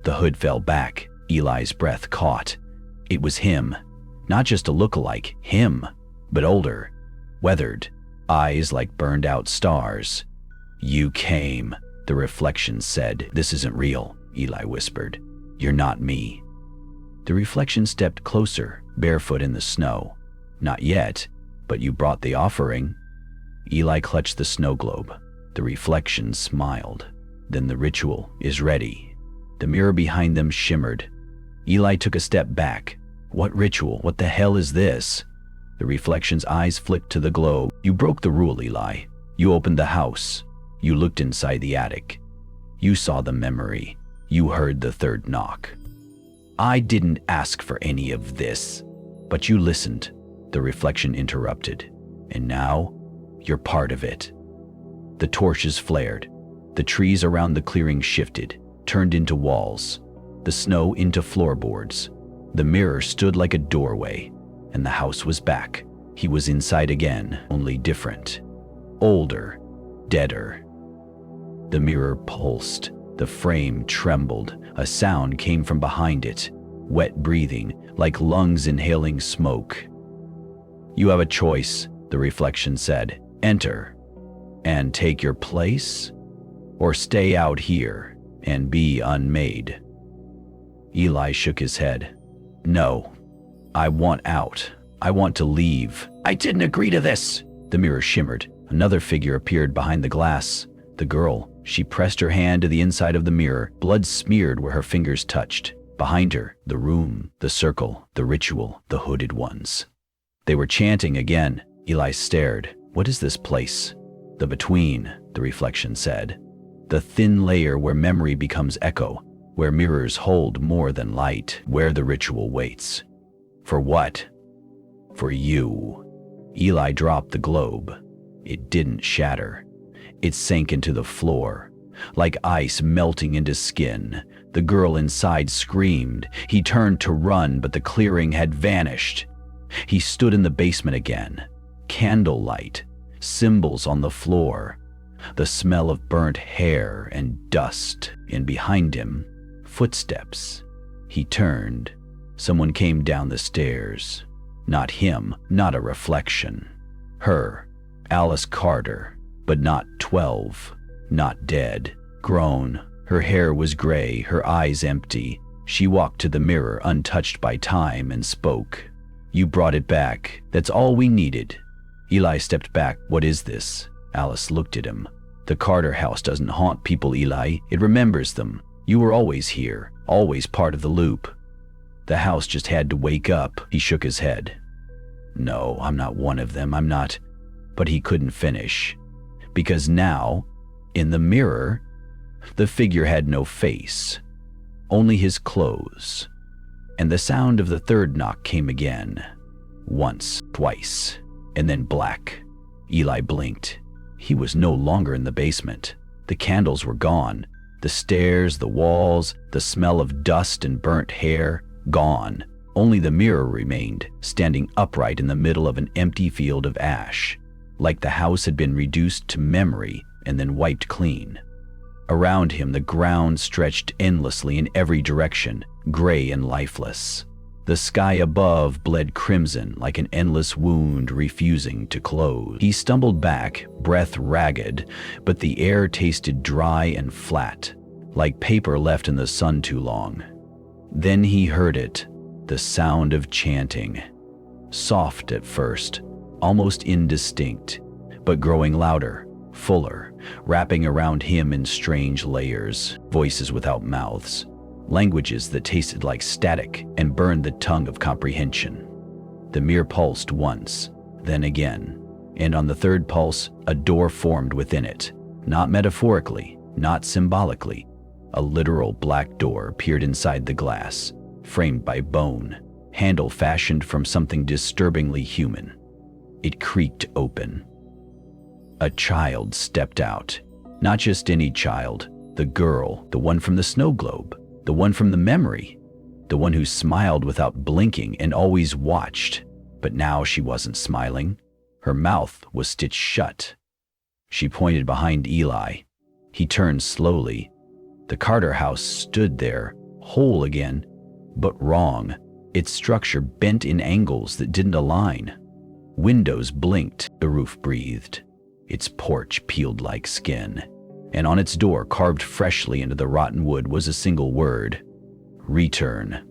The hood fell back. Eli's breath caught. It was him. Not just a look-alike, him, but older, weathered, eyes like burned-out stars. "You came," the reflection said. "This isn't real," Eli whispered. "You're not me." The reflection stepped closer, barefoot in the snow. Not yet. But you brought the offering. Eli clutched the snow globe. The reflection smiled. Then the ritual is ready. The mirror behind them shimmered. Eli took a step back. What ritual? What the hell is this? The reflection's eyes flicked to the globe. You broke the rule, Eli. You opened the house. You looked inside the attic. You saw the memory. You heard the third knock. I didn't ask for any of this. But you listened. The reflection interrupted. And now, you're part of it. The torches flared. The trees around the clearing shifted, turned into walls. The snow into floorboards. The mirror stood like a doorway. And the house was back. He was inside again, only different. Older. Deader. The mirror pulsed. The frame trembled. A sound came from behind it. Wet breathing, like lungs inhaling smoke. You have a choice, the reflection said. Enter. And take your place? Or stay out here and be unmade? Eli shook his head. No. I want out. I want to leave. I didn't agree to this. The mirror shimmered. Another figure appeared behind the glass. The girl. She pressed her hand to the inside of the mirror. Blood smeared where her fingers touched. Behind her, the room, the circle, the ritual, the hooded ones. They were chanting again. Eli stared. What is this place? The between, the reflection said. The thin layer where memory becomes echo, where mirrors hold more than light, where the ritual waits. For what? For you. Eli dropped the globe. It didn't shatter. It sank into the floor, like ice melting into skin. The girl inside screamed. He turned to run, but the clearing had vanished. He stood in the basement again. Candlelight, symbols on the floor, the smell of burnt hair and dust, and behind him, footsteps. He turned. Someone came down the stairs. Not him, not a reflection. Her, Alice Carter, but not 12, not dead, grown. Her hair was gray, her eyes empty. She walked to the mirror, untouched by time, and spoke. You brought it back. That's all we needed. Eli stepped back. What is this? Alice looked at him. The Carter house doesn't haunt people, Eli. It remembers them. You were always here, always part of the loop. The house just had to wake up. He shook his head. No, I'm not one of them. I'm not. But he couldn't finish. Because now, in the mirror, the figure had no face, only his clothes. And the sound of the third knock came again. Once, twice, and then black. Eli blinked. He was no longer in the basement. The candles were gone. The stairs, the walls, the smell of dust and burnt hair, gone. Only the mirror remained, standing upright in the middle of an empty field of ash, like the house had been reduced to memory and then wiped clean. Around him, the ground stretched endlessly in every direction, gray and lifeless. The sky above bled crimson like an endless wound refusing to close. He stumbled back, breath ragged, but the air tasted dry and flat, like paper left in the sun too long. Then he heard it, the sound of chanting. Soft at first, almost indistinct, but growing louder, fuller, wrapping around him in strange layers, voices without mouths, languages that tasted like static and burned the tongue of comprehension. The mirror pulsed once, then again, and on the third pulse, a door formed within it, not metaphorically, not symbolically. A literal black door appeared inside the glass, framed by bone, handle fashioned from something disturbingly human. It creaked open. A child stepped out. Not just any child, the girl, the one from the snow globe, the one from the memory, the one who smiled without blinking and always watched. But now she wasn't smiling. Her mouth was stitched shut. She pointed behind Eli. He turned slowly. The Carter house stood there, whole again, but wrong. Its structure bent in angles that didn't align. Windows blinked, the roof breathed. Its porch peeled like skin, and on its door, carved freshly into the rotten wood, was a single word: return.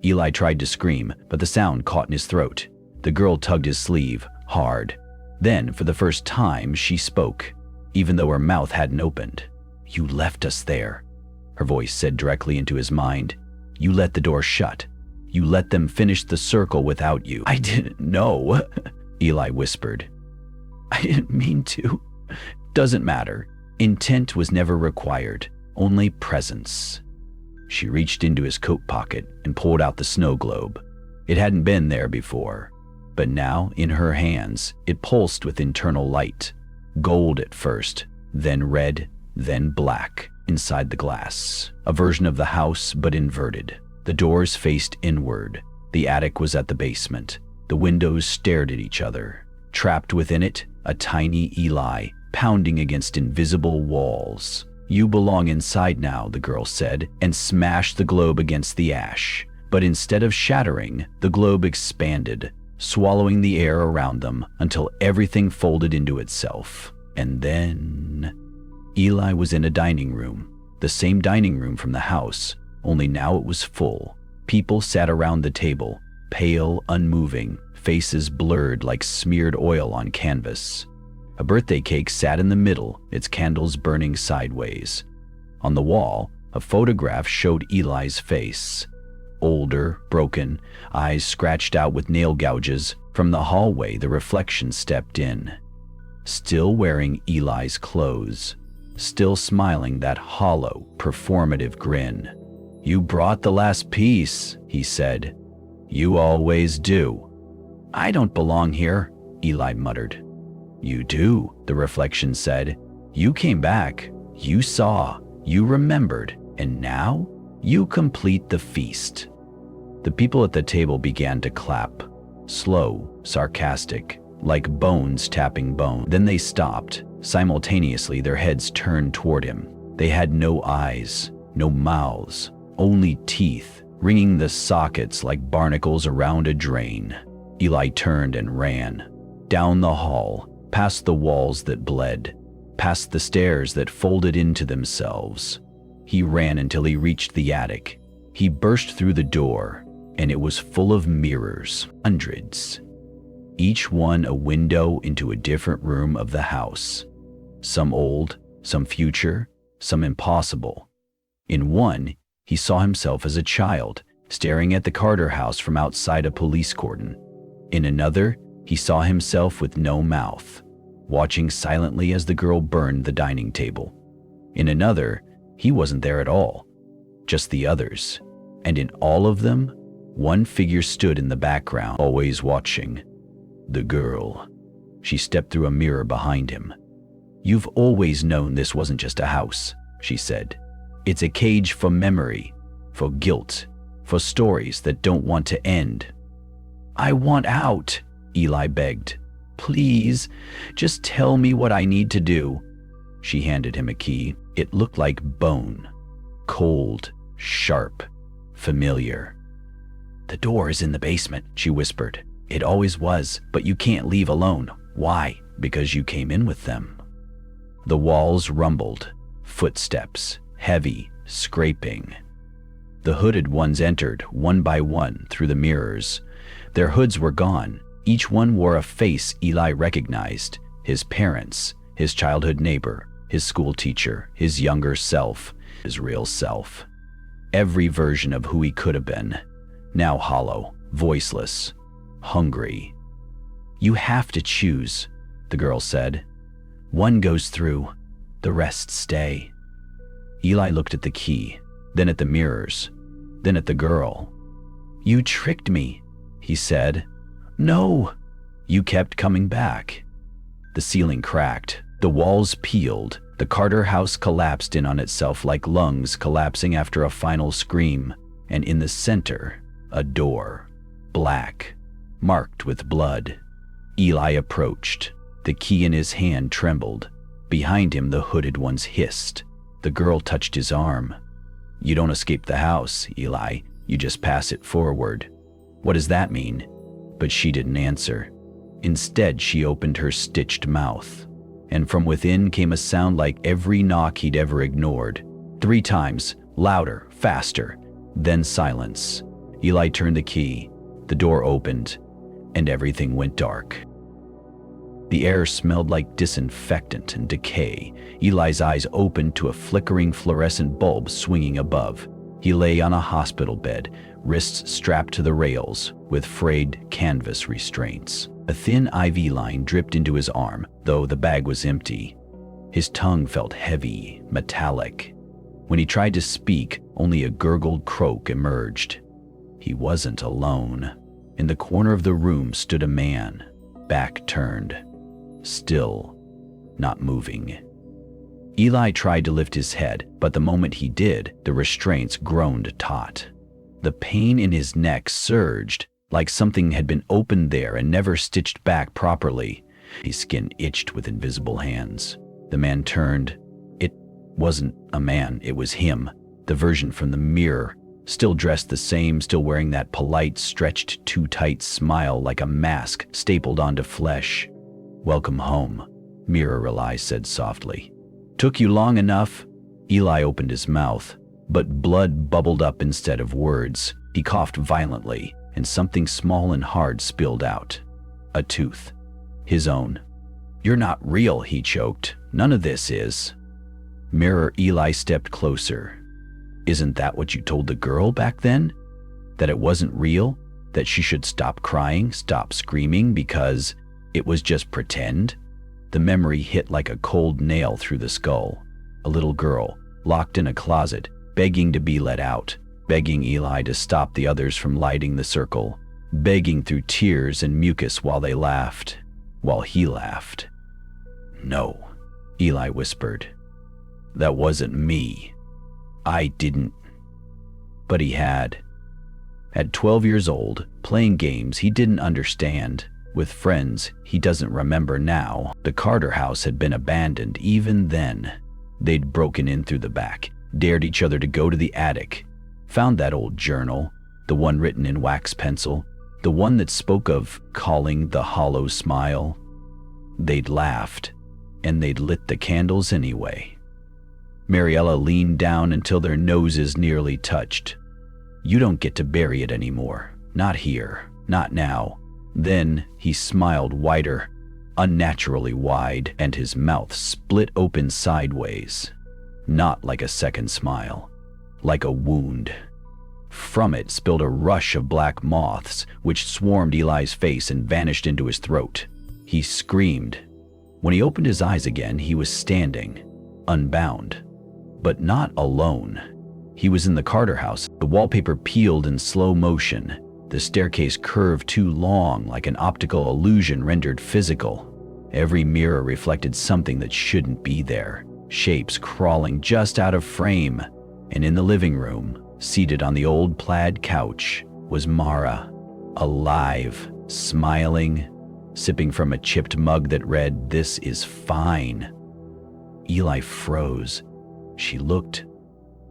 Eli tried to scream, but the sound caught in his throat. The girl tugged his sleeve, hard. Then, for the first time, she spoke, even though her mouth hadn't opened. "You left us there," her voice said directly into his mind. "You let the door shut. You let them finish the circle without you." "I didn't know," Eli whispered. "I didn't mean to." "Doesn't matter. Intent was never required, only presence." She reached into his coat pocket and pulled out the snow globe. It hadn't been there before, but now, in her hands, it pulsed with internal light. Gold at first, then red, then black inside the glass. A version of the house, but inverted. The doors faced inward. The attic was at the basement. The windows stared at each other. Trapped within it, a tiny Eli, pounding against invisible walls. "You belong inside now," the girl said, and smashed the globe against the ash. But instead of shattering, the globe expanded, swallowing the air around them until everything folded into itself. And then Eli was in a dining room, the same dining room from the house, only now it was full. People sat around the table, pale, unmoving, faces blurred like smeared oil on canvas. A birthday cake sat in the middle, its candles burning sideways. On the wall, a photograph showed Eli's face. Older, broken, eyes scratched out with nail gouges. From the hallway, the reflection stepped in. Still wearing Eli's clothes, still smiling that hollow, performative grin. "You brought the last piece," he said. "You always do." "I don't belong here," Eli muttered. "You do," the reflection said. "You came back, you saw, you remembered, and now you complete the feast." The people at the table began to clap, slow, sarcastic, like bones tapping bone. Then they stopped. Simultaneously, their heads turned toward him. They had no eyes, no mouths, only teeth, ringing the sockets like barnacles around a drain. Eli turned and ran. Down the hall, past the walls that bled, past the stairs that folded into themselves. He ran until he reached the attic. He burst through the door, and it was full of mirrors, hundreds. Each one a window into a different room of the house. Some old, some future, some impossible. In one, he saw himself as a child, staring at the Carter house from outside a police cordon. In another, he saw himself with no mouth, watching silently as the girl burned the dining table. In another, he wasn't there at all, just the others. And in all of them, one figure stood in the background, always watching. The girl. She stepped through a mirror behind him. "You've always known this wasn't just a house," she said. "It's a cage for memory, for guilt, for stories that don't want to end." "I want out," Eli begged. "Please, just tell me what I need to do." She handed him a key. It looked like bone. Cold, sharp, familiar. "The door is in the basement," she whispered. "It always was, but you can't leave alone." "Why?" "Because you came in with them." The walls rumbled. Footsteps, heavy, scraping. The hooded ones entered, one by one, through the mirrors. Their hoods were gone. Each one wore a face Eli recognized. His parents, his childhood neighbor, his school teacher, his younger self, his real self. Every version of who he could have been. Now hollow, voiceless, hungry. "You have to choose," the girl said. "One goes through, the rest stay." Eli looked at the key, then at the mirrors, then at the girl. "You tricked me," he said. "No." "You kept coming back." The ceiling cracked, the walls peeled, the Carter house collapsed in on itself like lungs collapsing after a final scream, and in the center, a door, black, marked with blood. Eli approached. The key in his hand trembled. Behind him, the hooded ones hissed. The girl touched his arm. "You don't escape the house, Eli. You just pass it forward." "What does that mean?" But she didn't answer. Instead, she opened her stitched mouth, and from within came a sound like every knock he'd ever ignored. 3 times, louder, faster, then silence. Eli turned the key. The door opened, and everything went dark. The air smelled like disinfectant and decay. Eli's eyes opened to a flickering fluorescent bulb swinging above. He lay on a hospital bed, wrists strapped to the rails, with frayed canvas restraints. A thin IV line dripped into his arm, though the bag was empty. His tongue felt heavy, metallic. When he tried to speak, only a gurgled croak emerged. He wasn't alone. In the corner of the room stood a man, back turned, still, not moving. Eli tried to lift his head, but the moment he did, the restraints groaned taut. The pain in his neck surged, like something had been opened there and never stitched back properly. His skin itched with invisible hands. The man turned. It wasn't a man, it was him, the version from the mirror, still dressed the same, still wearing that polite, stretched too tight smile like a mask stapled onto flesh. "Welcome home," Mirror Eli said softly. "Took you long enough?" Eli opened his mouth, but blood bubbled up instead of words. He coughed violently, and something small and hard spilled out. A tooth. His own. "You're not real," he choked. "None of this is." Mirror Eli stepped closer. "Isn't that what you told the girl back then? That it wasn't real? That she should stop crying, stop screaming because it was just pretend?" The memory hit like a cold nail through the skull. A little girl, locked in a closet, begging to be let out, begging Eli to stop the others from lighting the circle, begging through tears and mucus while they laughed, while he laughed. "No," Eli whispered. "That wasn't me. I didn't." But he had. At 12 years old, playing games he didn't understand, with friends he doesn't remember now. The Carter house had been abandoned even then. They'd broken in through the back, dared each other to go to the attic, found that old journal, the one written in wax pencil, the one that spoke of calling the hollow smile. They'd laughed, and they'd lit the candles anyway. Mariella leaned down until their noses nearly touched. "You don't get to bury it anymore. Not here. Not now." Then he smiled wider, unnaturally wide, and his mouth split open sideways. Not like a second smile, like a wound. From it spilled a rush of black moths, which swarmed Eli's face and vanished into his throat. He screamed. When he opened his eyes again, he was standing, unbound, but not alone. He was in the Carter house. The wallpaper peeled in slow motion. The staircase curved too long, like an optical illusion rendered physical. Every mirror reflected something that shouldn't be there. Shapes crawling just out of frame. And in the living room, seated on the old plaid couch, was Mara, alive, smiling, sipping from a chipped mug that read, "This is fine." Eli froze. She looked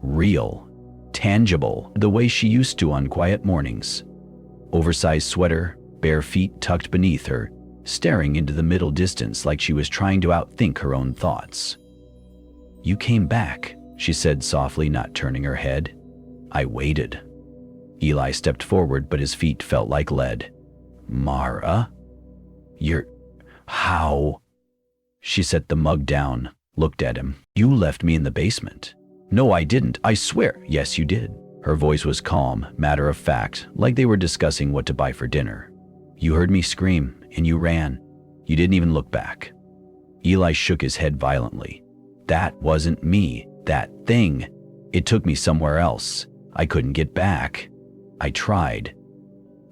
real, tangible, the way she used to on quiet mornings. Oversized sweater, bare feet tucked beneath her, staring into the middle distance like she was trying to outthink her own thoughts. "You came back," she said softly, not turning her head. "I waited." Eli stepped forward, but his feet felt like lead. "Mara? How?" She set the mug down, looked at him. "You left me in the basement." "No, I didn't. I swear." "Yes, you did." Her voice was calm, matter of fact, like they were discussing what to buy for dinner. "You heard me scream, and you ran. You didn't even look back." Eli shook his head violently. "That wasn't me. That thing. It took me somewhere else. I couldn't get back. I tried."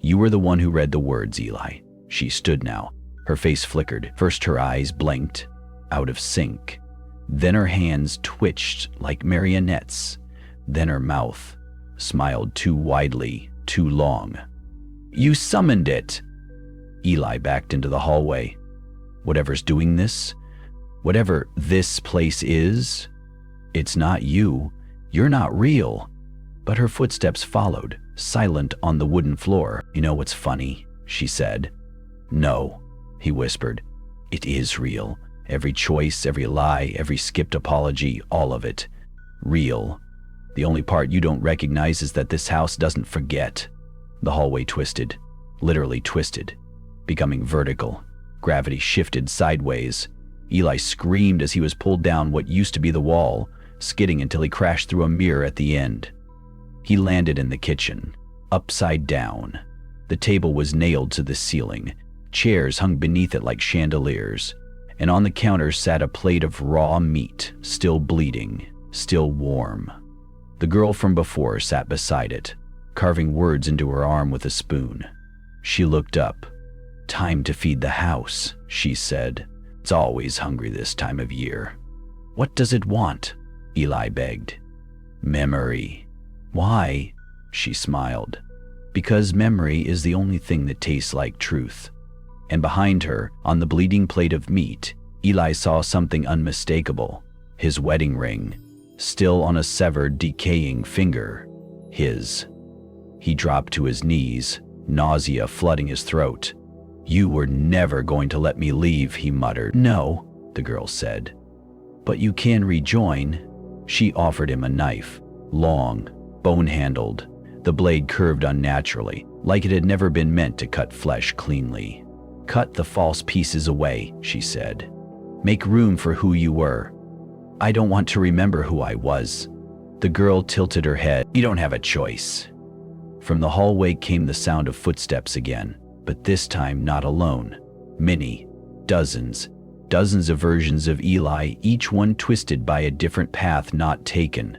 "You were the one who read the words, Eli." She stood now. Her face flickered. First her eyes blinked, out of sync. Then her hands twitched like marionettes. Then her mouth smiled too widely, too long. "You summoned it." Eli backed into the hallway. "Whatever's doing this, whatever this place is, it's not you. You're not real." But her footsteps followed, silent on the wooden floor. "You know what's funny?" she said. "No," he whispered. "It is real. Every choice, every lie, every skipped apology, all of it. Real. The only part you don't recognize is that this house doesn't forget." The hallway twisted, literally twisted, becoming vertical. Gravity shifted sideways. Eli screamed as he was pulled down what used to be the wall, skidding until he crashed through a mirror at the end. He landed in the kitchen, upside down. The table was nailed to the ceiling. Chairs hung beneath it like chandeliers, and on the counter sat a plate of raw meat, still bleeding, still warm. The girl from before sat beside it, carving words into her arm with a spoon. She looked up. "Time to feed the house," she said. "It's always hungry this time of year." "What does it want?" Eli begged. "Memory." "Why?" She smiled. "Because memory is the only thing that tastes like truth." And behind her, on the bleeding plate of meat, Eli saw something unmistakable. His wedding ring, still on a severed, decaying finger. His. He dropped to his knees, nausea flooding his throat. "You were never going to let me leave," he muttered. "No," the girl said. "But you can rejoin." She offered him a knife, long, bone-handled. The blade curved unnaturally, like it had never been meant to cut flesh cleanly. "Cut the false pieces away," she said. "Make room for who you were." "I don't want to remember who I was." The girl tilted her head. "You don't have a choice." From the hallway came the sound of footsteps again, but this time not alone. Many, dozens of versions of Eli, each one twisted by a different path not taken.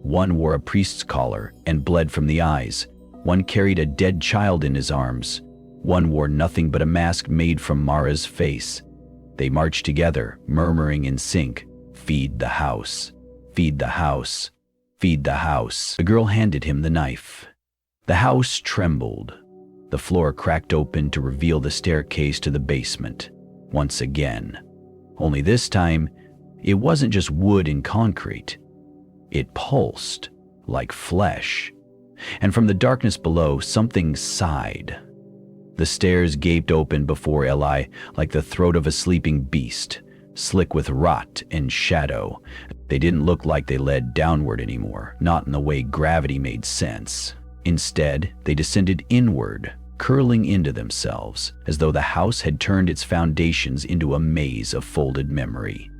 One wore a priest's collar and bled from the eyes. One carried a dead child in his arms. One wore nothing but a mask made from Mara's face. They marched together, murmuring in sync, "Feed the house, feed the house, feed the house." The girl handed him the knife. The house trembled. The floor cracked open to reveal the staircase to the basement, once again. Only this time, it wasn't just wood and concrete. It pulsed, like flesh. And from the darkness below, something sighed. The stairs gaped open before Eli, like the throat of a sleeping beast, slick with rot and shadow. They didn't look like they led downward anymore, not in the way gravity made sense. Instead, they descended inward, curling into themselves, as though the house had turned its foundations into a maze of folded memory.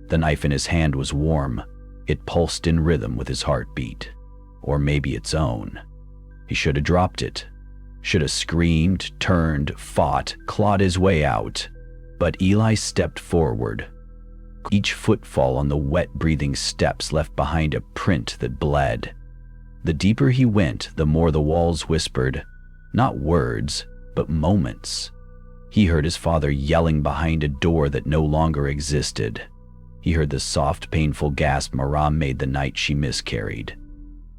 The knife in his hand was warm. It pulsed in rhythm with his heartbeat. Or maybe its own. He should have dropped it. Should have screamed, turned, fought, clawed his way out. But Eli stepped forward. Each footfall on the wet-breathing steps left behind a print that bled. The deeper he went, the more the walls whispered, not words, but moments. He heard his father yelling behind a door that no longer existed. He heard the soft, painful gasp Mara made the night she miscarried.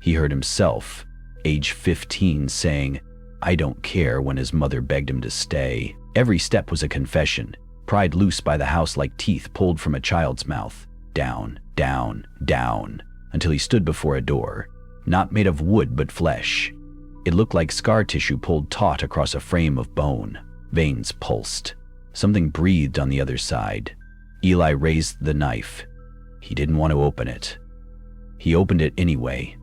He heard himself, age 15, saying, "I don't care," when his mother begged him to stay. Every step was a confession, pried loose by the house like teeth pulled from a child's mouth. Down, down, down, until he stood before a door, not made of wood but flesh. It looked like scar tissue pulled taut across a frame of bone. Veins pulsed. Something breathed on the other side. Eli raised the knife. He didn't want to open it. He opened it anyway.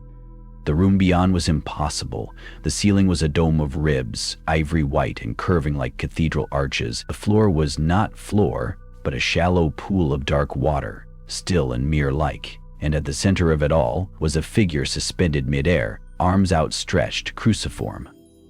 The room beyond was impossible. The ceiling was a dome of ribs, ivory white and curving like cathedral arches. The floor was not floor, but a shallow pool of dark water, still and mirror-like. And at the center of it all was a figure suspended midair, arms outstretched, cruciform,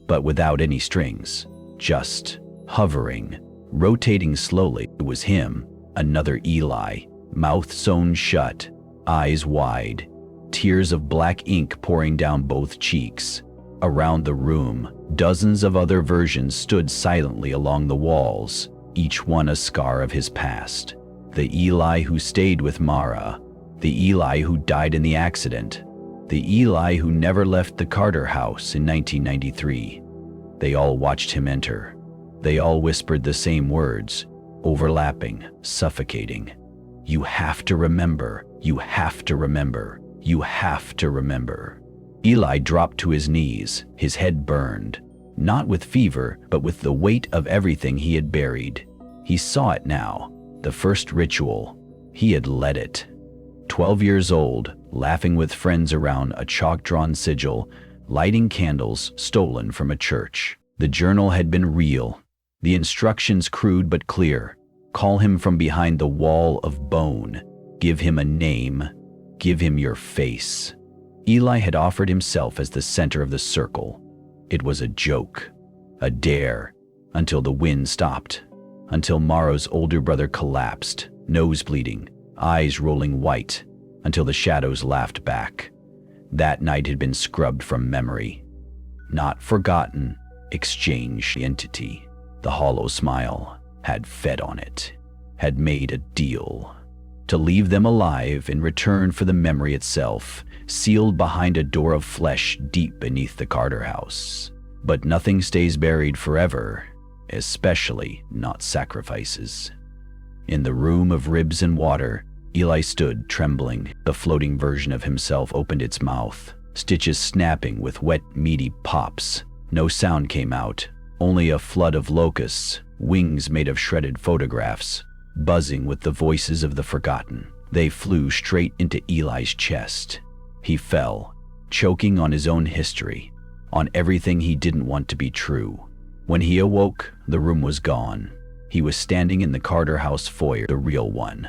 but without any strings, just hovering, rotating slowly. It was him, another Eli, mouth sewn shut, eyes wide, tears of black ink pouring down both cheeks. Around the room, dozens of other versions stood silently along the walls, each one a scar of his past. The Eli who stayed with Mara, the Eli who died in the accident, the Eli who never left the Carter house in 1993. They all watched him enter. They all whispered the same words, overlapping, suffocating. "You have to remember, you have to remember, you have to remember." Eli dropped to his knees, his head burned, not with fever, but with the weight of everything he had buried. He saw it now, the first ritual. He had led it. 12 years old, laughing with friends around a chalk-drawn sigil, lighting candles stolen from a church. The journal had been real. The instructions crude but clear. Call him from behind the wall of bone. Give him a name. Give him your face. Eli had offered himself as the center of the circle. It was a joke, a dare, until the wind stopped, until Mara's older brother collapsed, nose bleeding, eyes rolling white, until the shadows laughed back. That night had been scrubbed from memory. Not forgotten, exchanged entity. The hollow smile had fed on it, had made a deal. To leave them alive in return for the memory itself, sealed behind a door of flesh deep beneath the Carter house. But nothing stays buried forever, especially not sacrifices. In the room of ribs and water, Eli stood trembling. The floating version of himself opened its mouth, stitches snapping with wet, meaty pops. No sound came out, only a flood of locusts, wings made of shredded photographs, buzzing with the voices of the forgotten. They flew straight into Eli's chest. He fell, choking on his own history, on everything he didn't want to be true. When he awoke, the room was gone. He was standing in the Carter house foyer, the real one.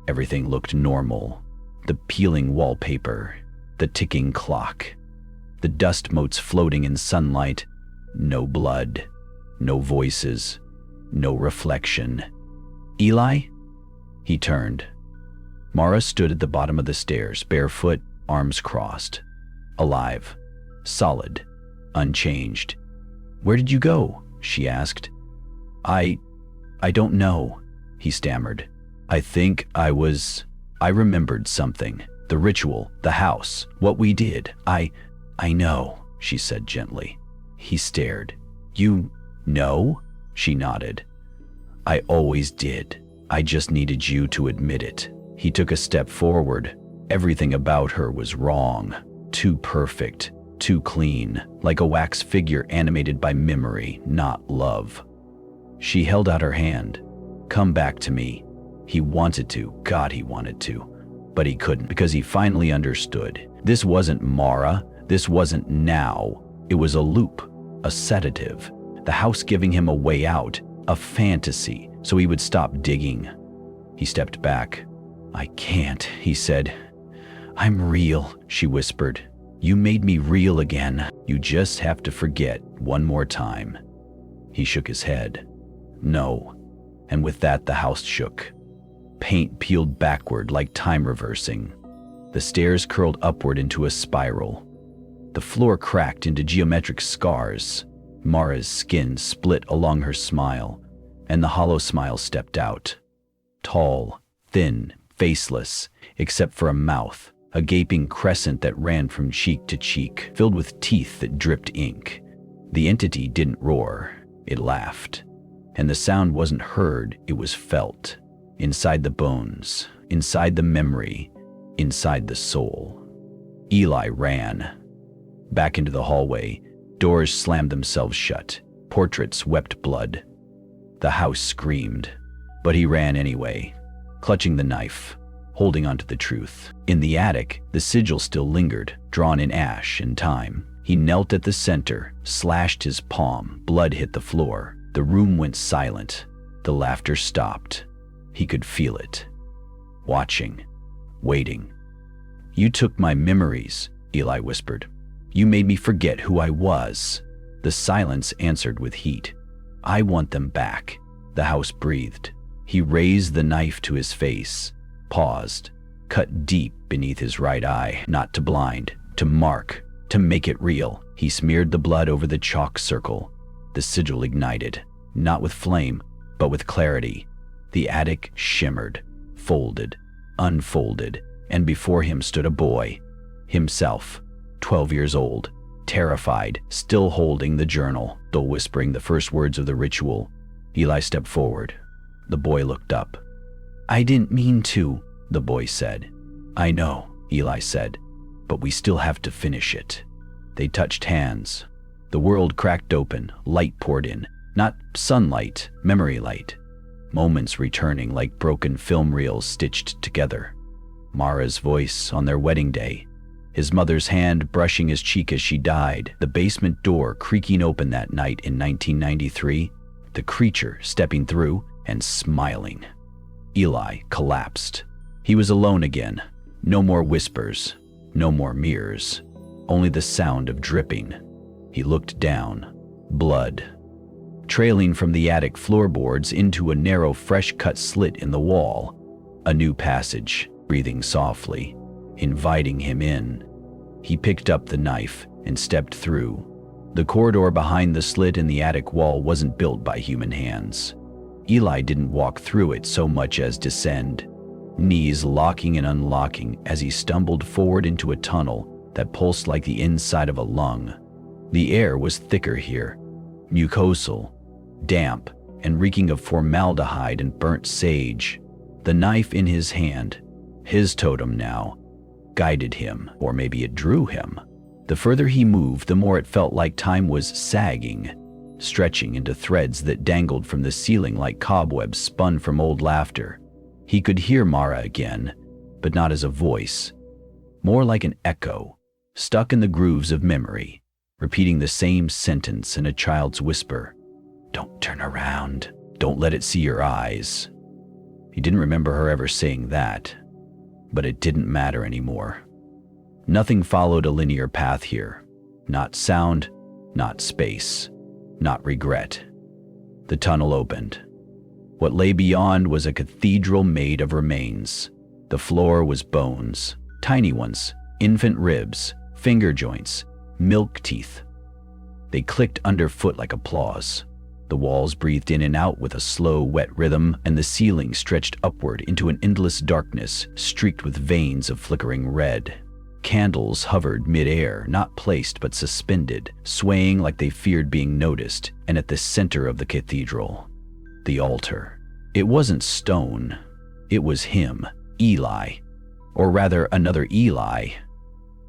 Everything looked normal. The peeling wallpaper, the ticking clock, the dust motes floating in sunlight. No blood, no voices, no reflection. Eli? He turned. Mara stood at the bottom of the stairs, barefoot, arms crossed. Alive, solid, unchanged. "Where did you go?" she asked. I don't know," he stammered. "I think I remembered something. The ritual, the house, what we did. I know," she said gently. He stared. "You know?" She nodded. "I always did. I just needed you to admit it." He took a step forward. Everything about her was wrong. Too perfect, too clean, like a wax figure animated by memory, not love. She held out her hand. "Come back to me." He wanted to, God, he wanted to, but he couldn't because he finally understood. This wasn't Mara, this wasn't now. It was a loop, a sedative, the house giving him a way out, a fantasy, so he would stop digging. He stepped back. "I can't," he said. "I'm real," she whispered. "You made me real again. You just have to forget one more time." He shook his head. "No." And with that, the house shook. Paint peeled backward like time reversing. The stairs curled upward into a spiral. The floor cracked into geometric scars. Mara's skin split along her smile, and the hollow smile stepped out. Tall, thin, faceless, except for a mouth, a gaping crescent that ran from cheek to cheek, filled with teeth that dripped ink. The entity didn't roar, it laughed. And the sound wasn't heard, it was felt. Inside the bones, inside the memory, inside the soul. Eli ran. Back into the hallway, doors slammed themselves shut. Portraits wept blood. The house screamed, but he ran anyway, clutching the knife, holding onto the truth. In the attic, the sigil still lingered, drawn in ash and time. He knelt at the center, slashed his palm, blood hit the floor. The room went silent. The laughter stopped. He could feel it. Watching, waiting. "You took my memories," Eli whispered. "You made me forget who I was." The silence answered with heat. "I want them back." The house breathed. He raised the knife to his face, paused, cut deep beneath his right eye, not to blind, to mark, to make it real. He smeared the blood over the chalk circle. The sigil ignited, not with flame, but with clarity. The attic shimmered, folded, unfolded, and before him stood a boy, himself, 12 years old, terrified, still holding the journal, though whispering the first words of the ritual. Eli stepped forward. The boy looked up. "I didn't mean to," the boy said. "I know," Eli said, "but we still have to finish it." They touched hands. The world cracked open, light poured in, not sunlight, memory light. Moments returning like broken film reels stitched together. Mara's voice on their wedding day. His mother's hand brushing his cheek as she died. The basement door creaking open that night in 1993. the creature stepping through and smiling. Eli collapsed. He was alone again. No more whispers, no more mirrors, only the sound of dripping. He looked down. Blood, trailing from the attic floorboards into a narrow, fresh-cut slit in the wall. A new passage, breathing softly, inviting him in. He picked up the knife and stepped through. The corridor behind the slit in the attic wall wasn't built by human hands. Eli didn't walk through it so much as descend, knees locking and unlocking as he stumbled forward into a tunnel that pulsed like the inside of a lung. The air was thicker here, mucosal, damp, and reeking of formaldehyde and burnt sage. The knife in his hand, his totem now, guided him, or maybe it drew him. The further he moved, the more it felt like time was sagging, stretching into threads that dangled from the ceiling like cobwebs spun from old laughter. He could hear Mara again, but not as a voice, more like an echo, stuck in the grooves of memory, repeating the same sentence in a child's whisper. Don't turn around. Don't let it see your eyes. He didn't remember her ever saying that, but it didn't matter anymore. Nothing followed a linear path here. Not sound, not space, not regret. The tunnel opened. What lay beyond was a cathedral made of remains. The floor was bones, tiny ones, infant ribs, finger joints, milk teeth. They clicked underfoot like applause. The walls breathed in and out with a slow, wet rhythm, and the ceiling stretched upward into an endless darkness streaked with veins of flickering red. Candles hovered mid-air, not placed but suspended, swaying like they feared being noticed, and at the center of the cathedral, the altar. It wasn't stone. It was him, Eli. Or rather, another Eli.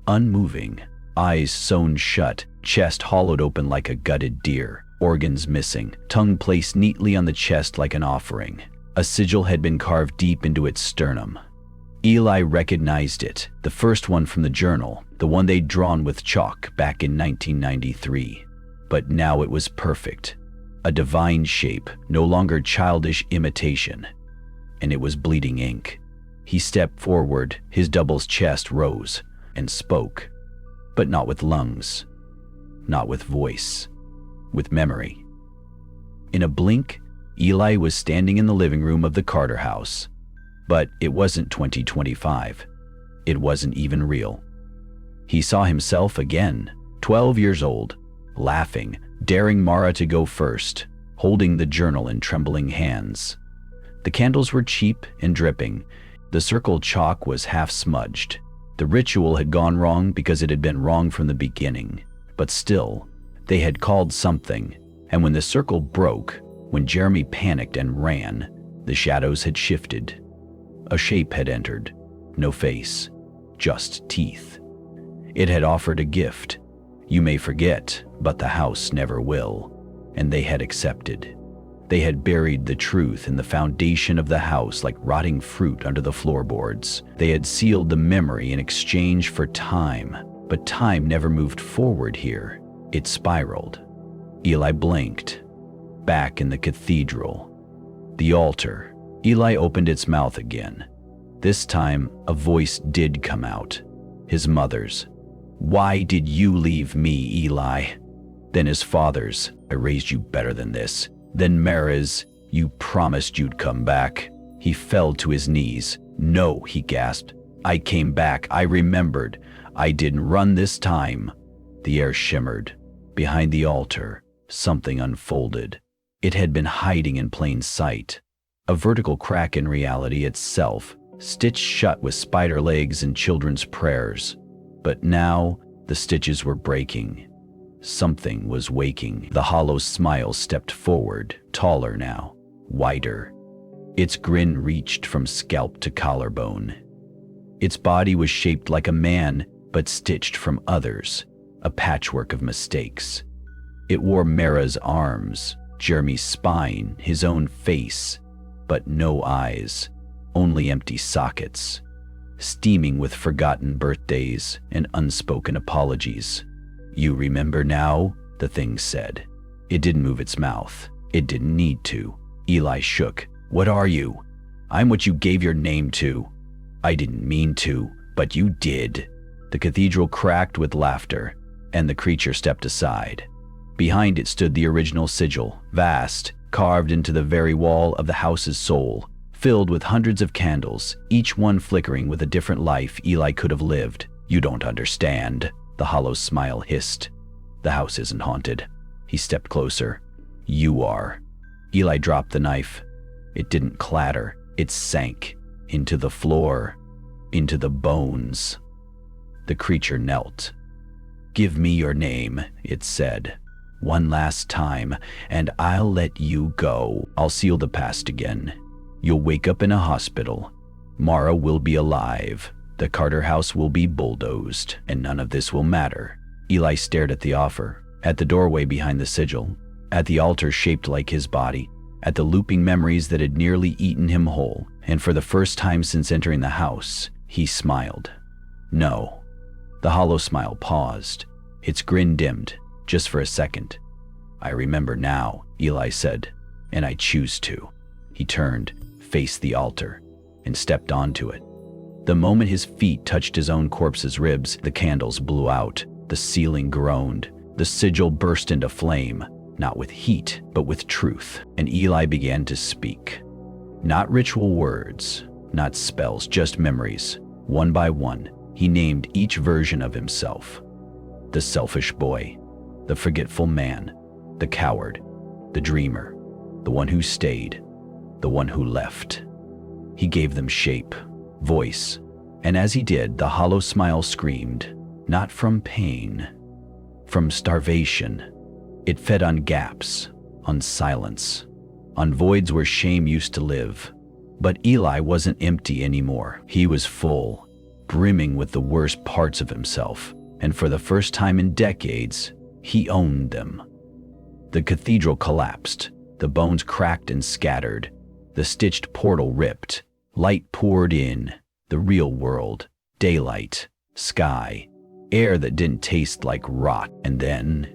Unmoving, eyes sewn shut, chest hollowed open like a gutted deer. Organs missing, tongue placed neatly on the chest like an offering. A sigil had been carved deep into its sternum. Eli recognized it, the first one from the journal, the one they'd drawn with chalk back in 1993. But now it was perfect. A divine shape, no longer childish imitation. And it was bleeding ink. He stepped forward, his double's chest rose, and spoke. But not with lungs. Not with voice. With memory. In a blink, Eli was standing in the living room of the Carter house. But it wasn't 2025. It wasn't even real. He saw himself again, 12 years old, laughing, daring Mara to go first, holding the journal in trembling hands. The candles were cheap and dripping. The circle chalk was half smudged. The ritual had gone wrong because it had been wrong from the beginning. But still, they had called something, and when the circle broke, when Jeremy panicked and ran, the shadows had shifted. A shape had entered, no face, just teeth. It had offered a gift. You may forget, but the house never will. And they had accepted. They had buried the truth in the foundation of the house like rotting fruit under the floorboards. They had sealed the memory in exchange for time, but time never moved forward here. It spiraled. Eli blinked. Back in the cathedral. The altar. Eli opened its mouth again. This time, a voice did come out. His mother's. Why did you leave me, Eli? Then his father's. I raised you better than this. Then Mara's. You promised you'd come back. He fell to his knees. No, he gasped. I came back. I remembered. I didn't run this time. The air shimmered. Behind the altar, something unfolded. It had been hiding in plain sight. A vertical crack in reality itself, stitched shut with spider legs and children's prayers. But now, the stitches were breaking. Something was waking. The hollow smile stepped forward, taller now, wider. Its grin reached from scalp to collarbone. Its body was shaped like a man, but stitched from others. A patchwork of mistakes. It wore Mara's arms, Jeremy's spine, his own face, but no eyes, only empty sockets, steaming with forgotten birthdays and unspoken apologies. You remember now? The thing said. It didn't move its mouth. It didn't need to. Eli shook. What are you? I'm what you gave your name to. I didn't mean to, but you did. The cathedral cracked with laughter, and the creature stepped aside. Behind it stood the original sigil, vast, carved into the very wall of the house's soul, filled with hundreds of candles, each one flickering with a different life Eli could have lived. You don't understand, the hollow smile hissed. The house isn't haunted. He stepped closer. You are. Eli dropped the knife. It didn't clatter. It sank into the floor, into the bones. The creature knelt. Give me your name, it said. One last time, and I'll let you go. I'll seal the past again. You'll wake up in a hospital. Mara will be alive. The Carter house will be bulldozed, and none of this will matter. Eli stared at the offer, at the doorway behind the sigil, at the altar shaped like his body, at the looping memories that had nearly eaten him whole, and for the first time since entering the house, he smiled. No. The hollow smile paused. Its grin dimmed, just for a second. I remember now, Eli said, and I choose to. He turned, faced the altar, and stepped onto it. The moment his feet touched his own corpse's ribs, the candles blew out, the ceiling groaned, the sigil burst into flame, not with heat, but with truth, and Eli began to speak. Not ritual words, not spells, just memories. One by one, he named each version of himself. The selfish boy, the forgetful man, the coward, the dreamer, the one who stayed, the one who left. He gave them shape, voice, and as he did, the hollow smile screamed, not from pain, from starvation. It fed on gaps, on silence, on voids where shame used to live. But Eli wasn't empty anymore. He was full, brimming with the worst parts of himself, and for the first time in decades, he owned them. The cathedral collapsed, the bones cracked and scattered, the stitched portal ripped, light poured in, the real world, daylight, sky, air that didn't taste like rot, and then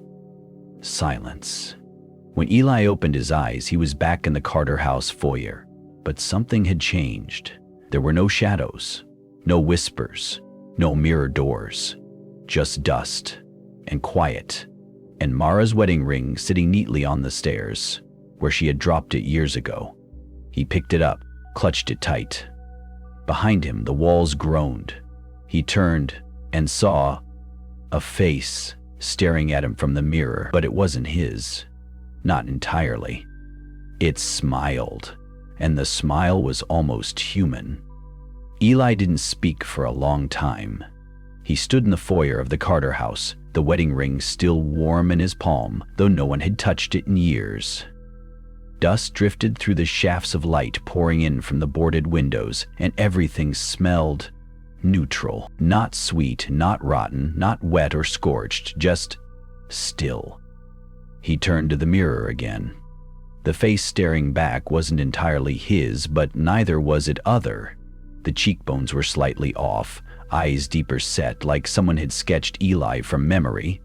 silence. When Eli opened his eyes, he was back in the Carter house foyer, but something had changed. There were no shadows, no whispers, no mirror doors, just dust and quiet, and Mara's wedding ring sitting neatly on the stairs, where she had dropped it years ago. He picked it up, clutched it tight. Behind him, the walls groaned. He turned and saw a face staring at him from the mirror, but it wasn't his. Not entirely. It smiled, and the smile was almost human. Eli didn't speak for a long time. He stood in the foyer of the Carter house, the wedding ring still warm in his palm, though no one had touched it in years. Dust drifted through the shafts of light pouring in from the boarded windows, and everything smelled neutral. Not sweet, not rotten, not wet or scorched, just still. He turned to the mirror again. The face staring back wasn't entirely his, but neither was it other. The cheekbones were slightly off, eyes deeper set, like someone had sketched Eli from memory.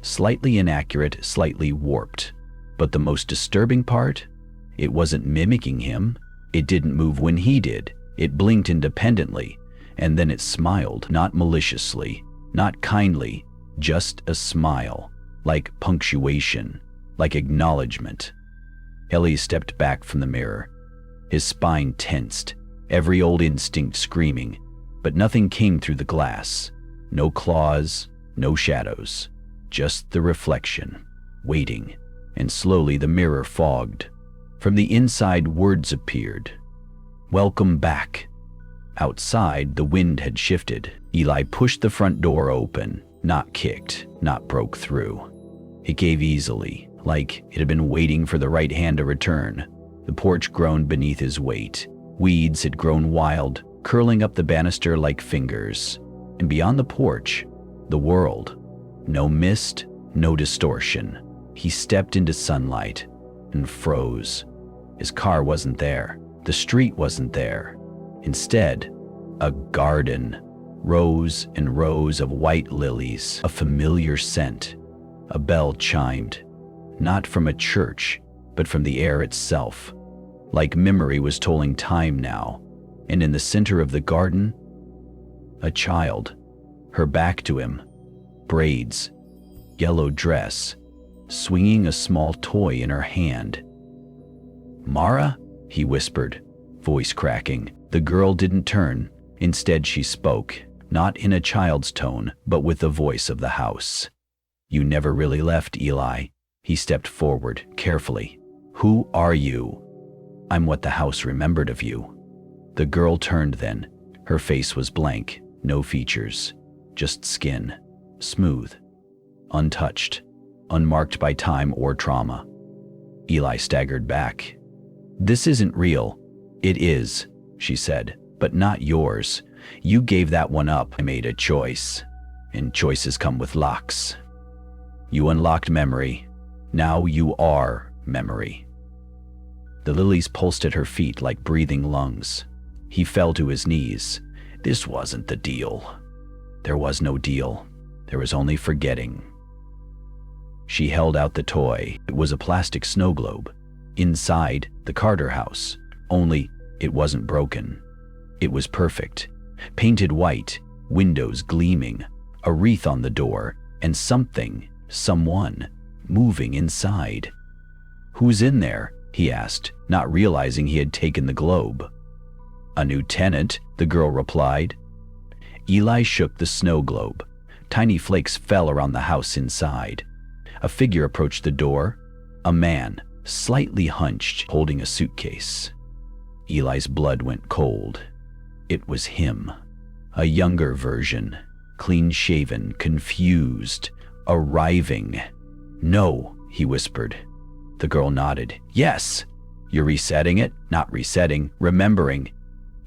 Slightly inaccurate, slightly warped. But the most disturbing part? It wasn't mimicking him. It didn't move when he did. It blinked independently, and then it smiled, not maliciously, not kindly, just a smile, like punctuation, like acknowledgement. Eli stepped back from the mirror. His spine tensed, every old instinct screaming, but nothing came through the glass. No claws, no shadows, just the reflection, waiting, and slowly the mirror fogged. From the inside, words appeared. Welcome back. Outside, the wind had shifted. Eli pushed the front door open, not kicked, not broke through. It gave easily, like it had been waiting for the right hand to return. The porch groaned beneath his weight. Weeds had grown wild, curling up the banister like fingers. And beyond the porch, the world. No mist, no distortion. He stepped into sunlight and froze. His car wasn't there. The street wasn't there. Instead, a garden. Rows and rows of white lilies, a familiar scent. A bell chimed, not from a church, but from the air itself. Like memory was tolling time now, and in the center of the garden, a child, her back to him, braids, yellow dress, swinging a small toy in her hand. "Mara?" he whispered, voice cracking. The girl didn't turn. Instead, she spoke, not in a child's tone, but with the voice of the house. "You never really left, Eli." He stepped forward, carefully. "Who are you?" "I'm what the house remembered of you." The girl turned then. Her face was blank, no features, just skin, smooth, untouched, unmarked by time or trauma. Eli staggered back. "This isn't real." "It is," she said, "but not yours. You gave that one up." "I made a choice, and choices come with locks. You unlocked memory. Now you are memory." The lilies pulsed at her feet like breathing lungs. He fell to his knees. This wasn't the deal. There was no deal. There was only forgetting. She held out the toy. It was a plastic snow globe. Inside, the Carter house. Only, it wasn't broken. It was perfect. Painted white, windows gleaming, a wreath on the door, and someone, moving inside. "Who's in there?" he asked, not realizing he had taken the globe. "A new tenant," the girl replied. Eli shook the snow globe. Tiny flakes fell around the house inside. A figure approached the door, a man, slightly hunched, holding a suitcase. Eli's blood went cold. It was him. A younger version, clean-shaven, confused, arriving. "No," he whispered. The girl nodded. "Yes." "You're resetting it?" "Not resetting, remembering."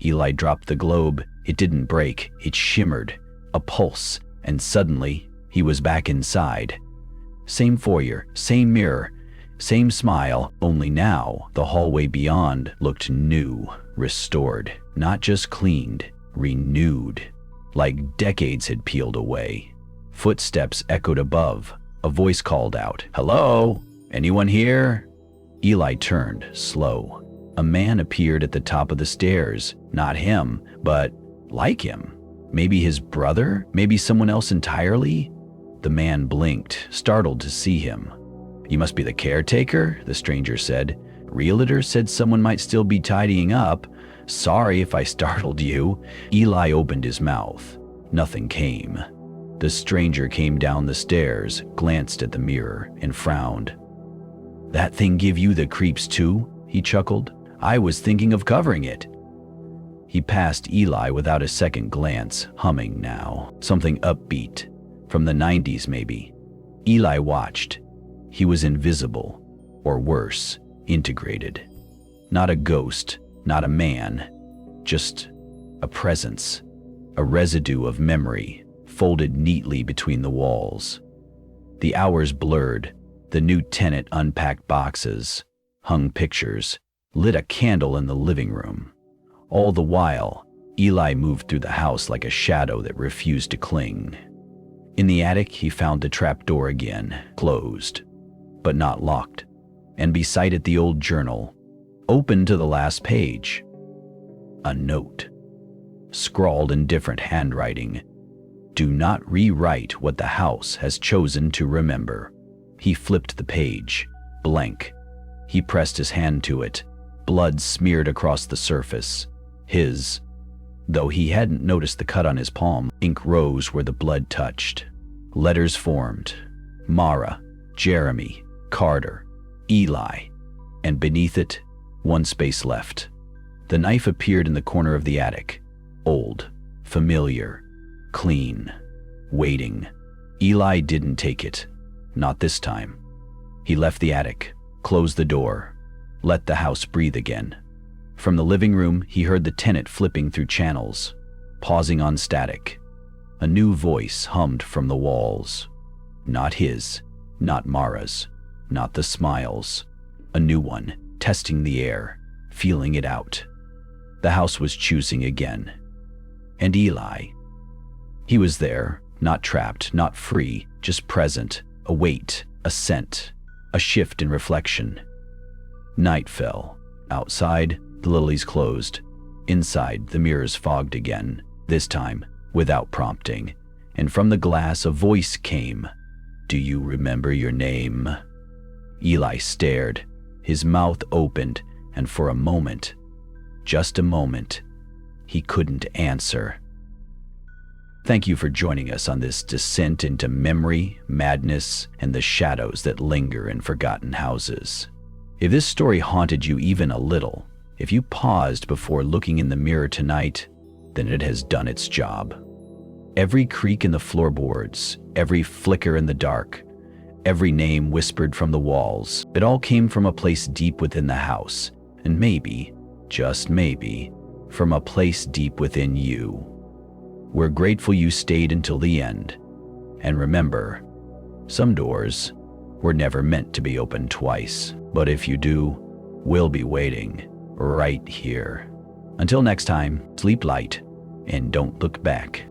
Eli dropped the globe. It didn't break. It shimmered, a pulse, and suddenly he was back inside. Same foyer, same mirror, same smile, only now the hallway beyond looked new, restored, not just cleaned, renewed, like decades had peeled away. Footsteps echoed above. A voice called out, "Hello? Anyone here?" Eli turned, slow. A man appeared at the top of the stairs. Not him, but like him. Maybe his brother? Maybe someone else entirely? The man blinked, startled to see him. "You must be the caretaker," the stranger said. "Realtor said someone might still be tidying up. Sorry if I startled you." Eli opened his mouth. Nothing came. The stranger came down the stairs, glanced at the mirror, and frowned. "That thing give you the creeps too?" he chuckled. "I was thinking of covering it." He passed Eli without a second glance, humming now. Something upbeat. From the 90s, maybe. Eli watched. He was invisible, or worse, integrated. Not a ghost, not a man, just a presence, a residue of memory, folded neatly between the walls. The hours blurred. The new tenant unpacked boxes, hung pictures, lit a candle in the living room. All the while, Eli moved through the house like a shadow that refused to cling. In the attic, he found the trapdoor again, closed, but not locked, and beside it the old journal, open to the last page. A note, scrawled in different handwriting. "Do not rewrite what the house has chosen to remember." He flipped the page, blank. He pressed his hand to it. Blood smeared across the surface. Though he hadn't noticed the cut on his palm, ink rose where the blood touched. Letters formed. Mara, Jeremy, Carter, Eli, and beneath it, one space left. The knife appeared in the corner of the attic. Old, familiar, clean, waiting. Eli didn't take it. Not this time. He left the attic, closed the door, let the house breathe again. From the living room, he heard the tenant flipping through channels, pausing on static. A new voice hummed from the walls. Not his, not Mara's, not the smiles. A new one, testing the air, feeling it out. The house was choosing again. And Eli. He was there, not trapped, not free, just present. A weight, a scent, a shift in reflection. Night fell. Outside, the lilies closed. Inside, the mirrors fogged again, this time without prompting. And from the glass, a voice came. "Do you remember your name?" Eli stared. His mouth opened, and for a moment, just a moment, he couldn't answer. Thank you for joining us on this descent into memory, madness, and the shadows that linger in forgotten houses. If this story haunted you even a little, if you paused before looking in the mirror tonight, then it has done its job. Every creak in the floorboards, every flicker in the dark, every name whispered from the walls, it all came from a place deep within the house, and maybe, just maybe, from a place deep within you. We're grateful you stayed until the end. And remember, some doors were never meant to be opened twice, but if you do, we'll be waiting right here. Until next time, sleep light and don't look back.